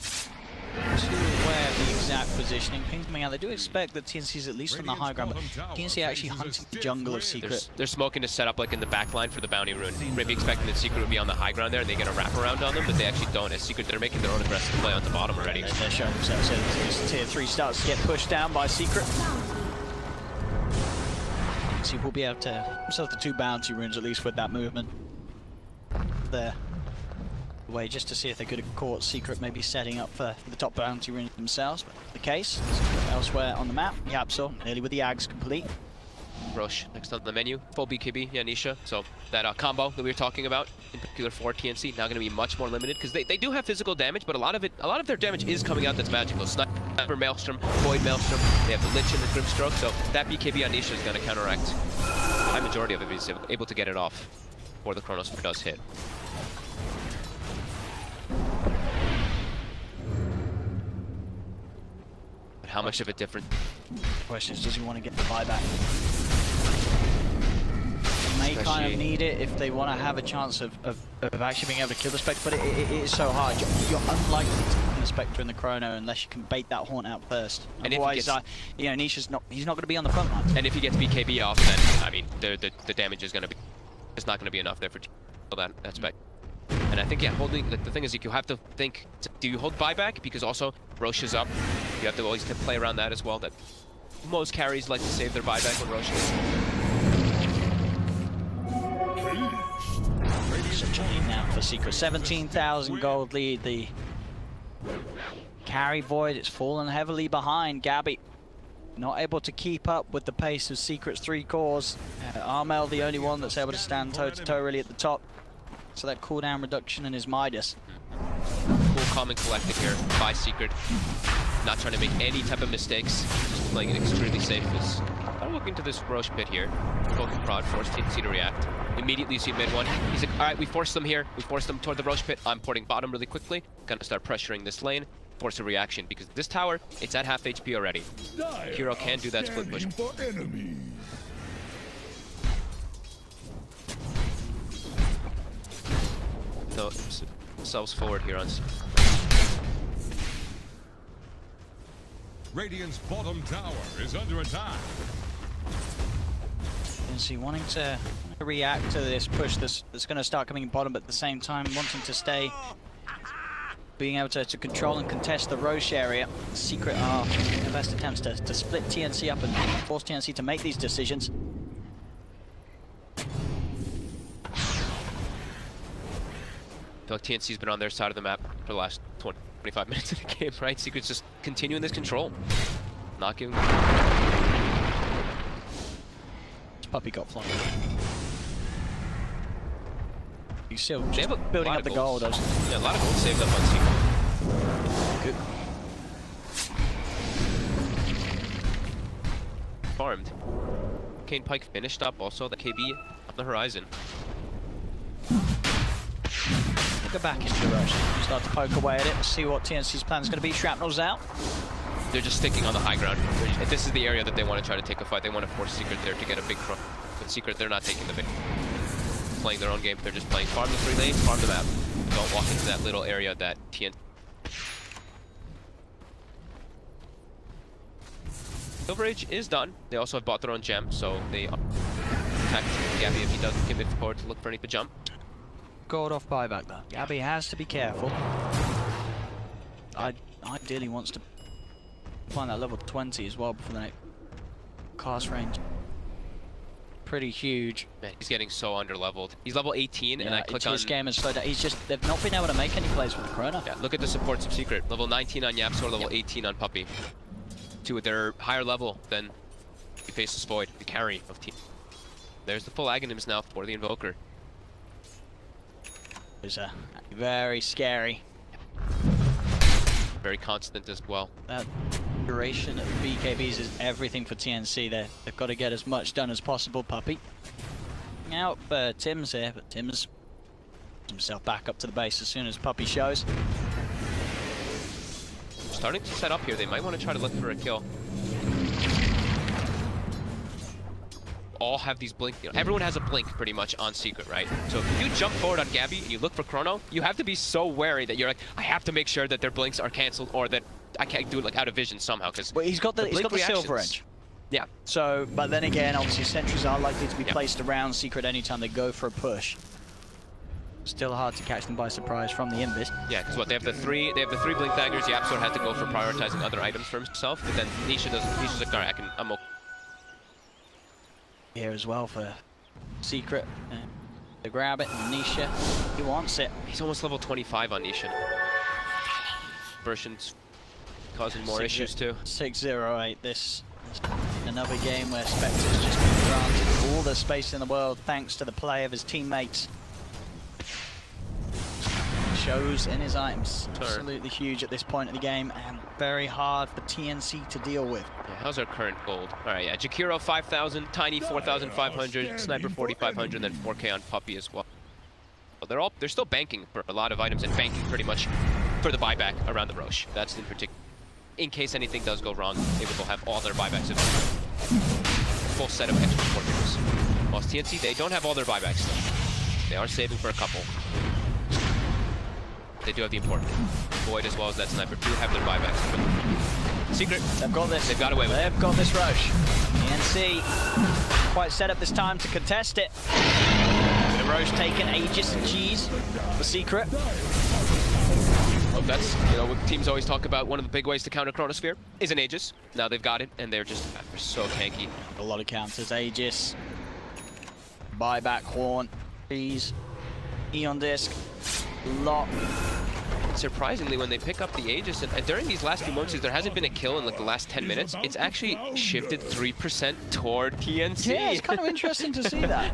Too aware of the exact positioning. Ping coming out. They do expect that TNC's at least on the high ground, but TNC actually hunting the jungle of Secret. They're smoking to set up like in the back line for the bounty rune. Maybe expecting that Secret would be on the high ground there and they get a wrap around on them, but they actually don't. As Secret, they're making their own aggressive play on the bottom already. They're showing themselves. So this tier 3 starts to get pushed down by Secret. See, we'll be able to himself the 2 bounty runes at least with that movement there. Way just to see if they could have caught Secret maybe setting up for the top bounty runes themselves. But the case elsewhere on the map, Yapso nearly with the Ags complete. Roche next on the menu, full BKB, yeah, Nisha. So that combo that we were talking about, in particular for TNC, now going to be much more limited because they do have physical damage, but a lot of their damage is coming out that's magical. Sniper Maelstrom, Void Maelstrom, they have the Lich and the Grimstroke, so that BKB on Nisha is going to counteract. The high majority of it is able to get it off before the Chronosphere does hit. But how much of a difference? Question is, does he want to get the buyback? May kind of need it if they want to have a chance of actually being able to kill the Spectre, but it is so hard. You're unlikely to kill the Spectre in the Chrono unless you can bait that Haunt out first. And otherwise, you know, Nisha's he's not going to be on the front line. And if he gets BKB off, then I mean, the damage is going to be, it's not going to be enough there for that Spectre. And I think, yeah, holding, the thing is, you have to think, do you hold buyback? Because also, Roche is up. You have to always play around that as well. That most carries like to save their buyback when Roche is. Such a lead now for Secret. 17,000 gold lead. The carry Void, it's fallen heavily behind. Gabby not able to keep up with the pace of Secret's 3 cores. Armel the only one that's able to stand toe-to-toe really at the top. So that cooldown reduction in his Midas. Cool, calm and collected here by Secret. Not trying to make any type of mistakes. Just playing it extremely safe. I'm looking to this Roche pit here. Focus prod, force TNC to react. Immediately you see mid one. He's like, alright, we forced them here. We forced them toward the Roche pit. I'm porting bottom really quickly. Gonna start pressuring this lane. Force a reaction because this tower, it's at half HP already. Hero can do that split push. So, themselves forward here on. Radiant's bottom tower is under attack. Is he wanting to react to this push that's going to start coming in bottom, but at the same time wanting to stay, being able to control and contest the Roche area. Secret are their best attempts to split TNC up and force TNC to make these decisions. I feel like TNC's been on their side of the map for the last 25 minutes of the game, right? Secret's just continuing this control. Not giving... This puppy got flung. You still just building up the gold. Yeah, a lot of gold saved up on Secret. Good. Farmed. Kane Pike finished up also, the KB on the horizon. Go back into the rush. Start to poke away at it. See what TNC's plan is going to be. Shrapnel's out. They're just sticking on the high ground. This is the area that they want to try to take a fight. They want to force Secret there to get a big front. But Secret, they're not taking the big. Playing their own game. They're just playing farm the 3 lanes, farm the map. Don't walk into that little area that TNC. Silver Age is done. They also have bought their own gem, so they attack Gabby if he doesn't commit forward to look for any to jump. Gold off buyback though. Gabby has to be careful. Ideally wants to find that level 20 as well before the next cast range. Pretty huge. Man, he's getting so under-leveled. He's level 18, yeah, and I click on... his game has slowed down. They've not been able to make any plays with the Chrono. Yeah, look at the supports of Secret. Level 19 on Yapsor, level 18 on Puppy. Two, they're higher level than he faces Void, the carry of team. There's the full Aghanims now for the Invoker. It's very scary. Very constant as well. That duration of BKBs is everything for TNC. They've got to get as much done as possible, Puppy. Now, Tim's here, but Tim's himself back up to the base as soon as Puppy shows. starting to set up here. They might want to try to look for a kill. All have these blink. You know, everyone has a blink pretty much on Secret, right? So if you jump forward on Gabby and you look for Chrono, you have to be so wary that you're like, I have to make sure that their blinks are canceled or that I can't do it like out of vision somehow. Because he's got the silver edge. Yeah. So, but then again, obviously sentries are likely to be placed around Secret anytime they go for a push. Still hard to catch them by surprise from the Invis. Yeah, because what they have the three blink daggers. Yapsor has to go for prioritizing other items for himself, but then Nisha doesn't. Nisha's like, alright, I'm okay. Here as well for Secret. To grab it, and Nisha, he wants it. He's almost level 25 on Nisha. Version's causing more issues too. 6-0-8. This another game where Spectre's just been granted all the space in the world thanks to the play of his teammates. Shows in his items. Absolutely huge at this point of the game and very hard for TNC to deal with. Yeah, how's our current gold? Alright, yeah, Jakiro 5,000, Tiny 4,500, Sniper 4,500, and then 4K on Puppy as well. Well, they're still banking for a lot of items and banking pretty much for the buyback around the Roche. That's in particular. In case anything does go wrong, they will have all their buybacks of full set of extra support heroes. Whilst TNC, they don't have all their buybacks though. They are saving for a couple. They do have the important. Void as well as that Sniper do have their buybacks. Secret. They've got this. They've got away with it. They've got this rush. TNC quite set up this time to contest it. The Roche taken, Aegis and Cheese. The Secret. Oh, that's, you know, what teams always talk about. One of the big ways to counter Chronosphere is an Aegis. Now they've got it, and they're so tanky. A lot of counters. Aegis. Buyback, Horn, Cheese, Eon Disc. Lot. Surprisingly, when they pick up the Aegis, and during these last few moments, there hasn't been a kill in like the last 10 minutes. It's actually shifted 3% toward TNC. Yeah, it's kind of interesting to see that.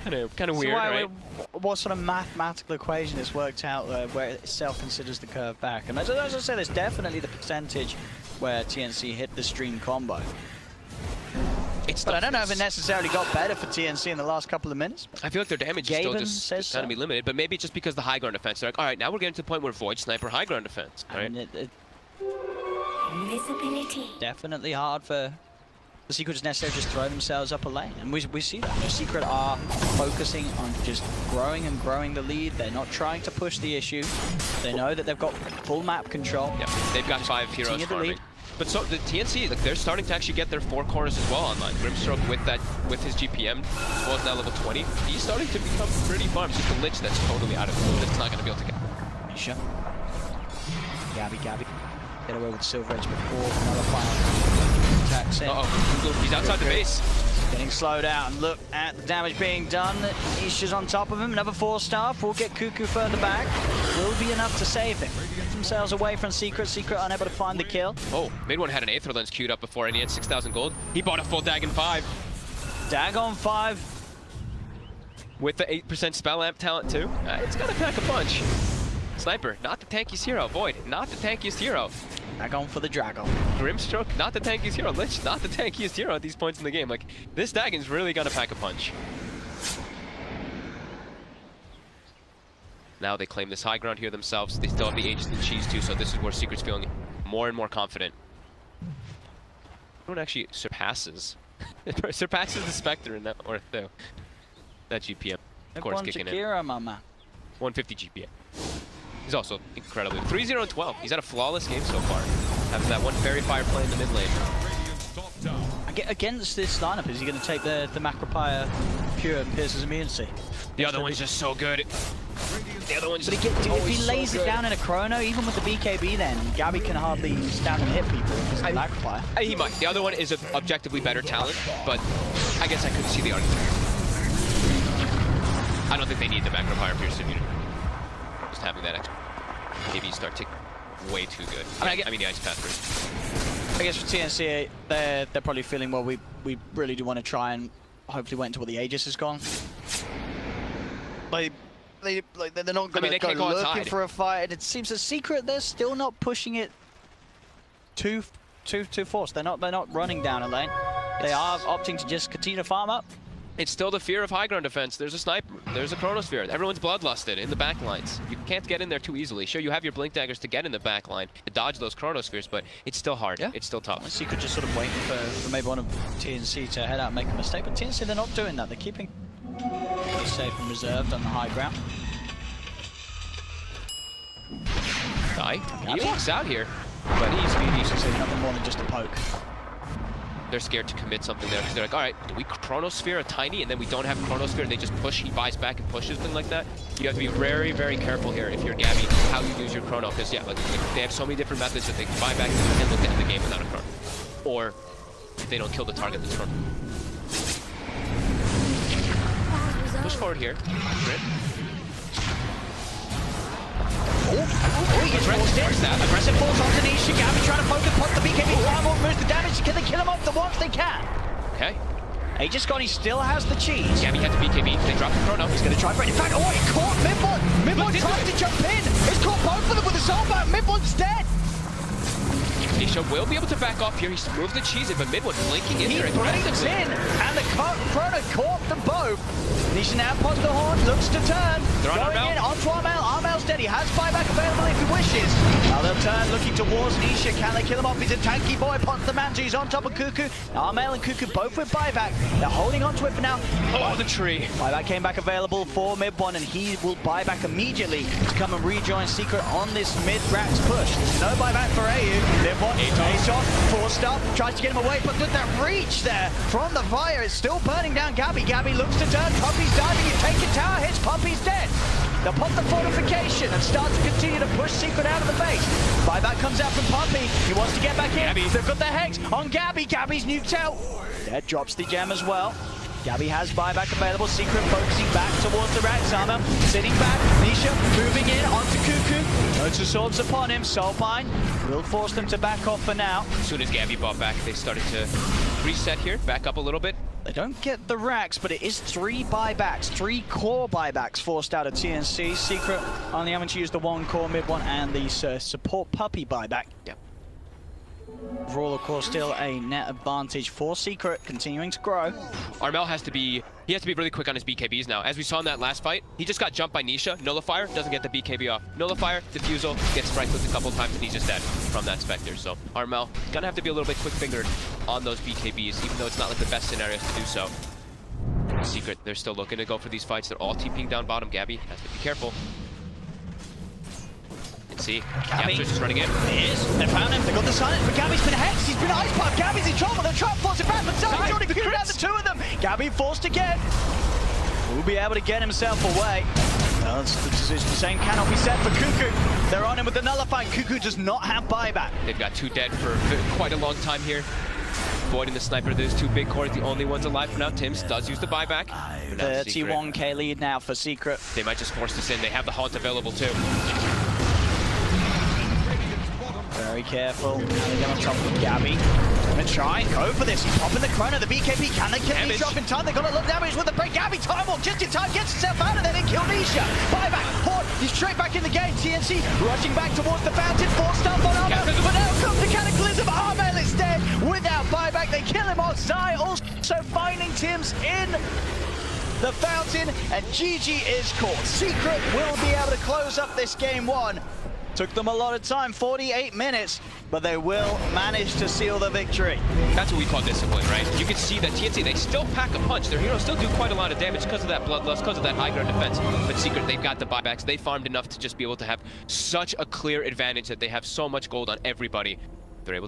kind of weird, right? What sort of mathematical equation is worked out where it itself considers the curve back? And as I said, there's definitely the percentage where TNC hit the stream combo. But I don't know if it necessarily got better for TNC in the last couple of minutes. I feel like their damage is still just going to be limited, but maybe just because the high ground defense. They're like, all right, now we're getting to the point where Void Sniper high ground defense. Right? I mean, Invisibility. Definitely hard for the Secret to necessarily just throw themselves up a lane. And we see that. The Secret are focusing on just growing and growing the lead. They're not trying to push the issue. They know that they've got full map control. Yeah, they've got 5 heroes farming. But so the TNC, like, they're starting to actually get their 4 cores as well online. Grimstroke with his GPM, as well as now level 20, he's starting to become pretty farm. It's just a Lich that's totally out of it. That's not going to be able to get. Nisha. Gabby. Get away with Silver Edge before another final attacks in. Uh-oh, he's outside the base. Getting slowed out, and look at the damage being done. Nisha's on top of him, another 4-star. Will get Cuckoo further back. Will be enough to save him. Get themselves away from Secret. Secret unable to find the kill. Oh, Mid-One had an Aether Lens queued up before, and he had 6,000 gold. He bought a full Dagon 5. Dagon 5. With the 8% spell amp talent too. It's gonna pack a punch. Sniper, not the tankiest hero. Void, not the tankiest hero. Dagon for the Dragon. Grimstroke, not the tankiest hero. Lich, not the tankiest hero at these points in the game. Like, this Dagon's really gonna pack a punch. Now they claim this high ground here themselves. They still have the Aegis and Cheese too, so this is where Secret's feeling more and more confident. Everyone actually surpasses the Spectre in that Orth though. That GPM, of course, kicking in. Mama. 150 GPM. He's also incredibly 3-0-12. He's had a flawless game so far. After that one Fairy Fire play in the mid lane. Against this lineup, is he going to take the Macropire Pure and Pierce's immunity? The other one's just so good. The other one's just if he lays it down in a chrono, even with the BKB, then Gabby can hardly stand and hit people because of the Macropire. He might. The other one is an objectively better talent, but I guess I couldn't see the argument. I don't think they need the Macropire Pierce immunity. Just having that extra KB start ticking way too good. I mean the Ice Path first. I guess for TNC, they're probably feeling, well, we really do want to try and hopefully wait until the Aegis is gone. They're not going to go looking for a fight. And it seems a Secret, they're still not pushing it too forced. They're not running down a lane. They are opting to just continue to farm up. It's still the fear of high ground defense. There's a sniper, there's a chronosphere. Everyone's bloodlusted in the back lines. You can't get in there too easily. Sure, you have your blink daggers to get in the back line to dodge those chronospheres, but it's still hard. Yeah. It's still tough. Secret just sort of waiting for maybe one of TNC to head out and make a mistake, but TNC, they're not doing that. They're keeping safe and reserved on the high ground. He walks out here, but he's used to nothing more than just a poke. They're scared to commit something there because they're like, all right, do we chronosphere a tiny and then we don't have chronosphere and they just push, he buys back and pushes, things like that? You have to be very, very careful here if you're Gabby, how you use your chrono, because yeah, like they have so many different methods that they can buy back and look at the game without a chrono. Or they don't kill the target that's chrono. Push forward here. Grit. Aggressive falls onto Nisha. Gabby trying to focus, pop the BKB. One more moves the damage. Can they kill him off the once they can? Okay. Aegis Scotty still has the cheese. Gabby had the BKB. They dropped the chrono. He's going to try for it. In fact, oh, he caught Midbot. Midbot tried to jump in. He's caught both of them with a soulbound. Midbot's dead. Nisha will be able to back off here. He's moved the cheese in, but Midwood blinking in there. He blinks in, and the chrono caught them both. Nisha now pops the horn, looks to turn. They're on Going in onto Armel. Armel's dead. He has buyback available if he wishes. Now they'll turn, looking towards Nisha. Can they kill him off? He's a tanky boy. Pops the Manju. He's on top of Cuckoo. Armel and Cuckoo both with buyback. They're holding on to it for now. Oh, the tree. Buyback came back available for Mid-1, and he will buy back immediately to come and rejoin Secret on this mid-Rax push. No buyback for AU. Mid-1, Ace-off, 4-star, tries to get him away, but with that reach there from the fire, it's still burning down Gabby. Gabby looks to turn, Puppy's diving, you take a tower, hits, Puppy's dead. They'll pop the fortification and start to continue to push Secret out of the base. Buyback comes out from Puppy, he wants to get back in. Gabby. They've got their Hex on Gabby, Gabby's nuked out. Dead drops the gem as well. Gabby has buyback available. Secret focusing back towards the Rax armor. Sitting back. Nisha moving in onto Cuckoo. Loads of swords upon him. Soulpine will force them to back off for now. As soon as Gabby bought back, they started to reset here, back up a little bit. They don't get the Rax, but it is 3 buybacks, 3 core buybacks forced out of TNC. Secret only having to use the 1 core mid-1 and the support Puppy buyback. Yep. Overall, of course, still a net advantage for Secret, continuing to grow. Armel has to be really quick on his BKBs now. As we saw in that last fight, he just got jumped by Nisha. Nullifier, doesn't get the BKB off. Nullifier, Diffusal, gets strike clipped a couple times, and he's just dead from that Spectre. So Armel gonna have to be a little bit quick-fingered on those BKBs, even though it's not like the best scenarios to do so. Secret, they're still looking to go for these fights. They're all TPing down bottom. Gabby has to be careful. See, Gabby just running in. He is. They found him. They got the silence, but Gabby's been hexed. He's been ice popped. Gabby's in trouble. They're trying to force it back, but someone's already queued out the 2 of them. Gabby forced again. Will be able to get himself away. Well, the same cannot be said for Cuckoo. They're on him with the nullify. Cuckoo does not have buyback. They've got 2 dead for quite a long time here. Void and the sniper, there's 2 big cores, the only ones alive for now. Tims does use the buyback. 31k lead now for Secret. They might just force this in. They have the haunt available too. Very careful. Now they get on top of Gabby. Gonna try and go for this. He's popping the chrono, the BKB. Can they kill him? He's dropping time. They got a lot of damage with the break. Gabby time walk just in time, gets himself out of there. They kill Nisha. Buyback. Hort. He's straight back in the game. TNC rushing back towards the fountain. 4-star on Armel. But now comes the Cataclysm. Armel is dead. Without buyback, they kill him off Sai. Also finding Tims in the fountain, and GG is caught. Secret will be able to close up this game 1. Took them a lot of time, 48 minutes, but they will manage to seal the victory. That's what we call discipline, right? You can see that TNC, they still pack a punch. Their heroes still do quite a lot of damage because of that bloodlust, because of that high ground defense. But Secret, they've got the buybacks. They farmed enough to just be able to have such a clear advantage that they have so much gold on everybody. They're able to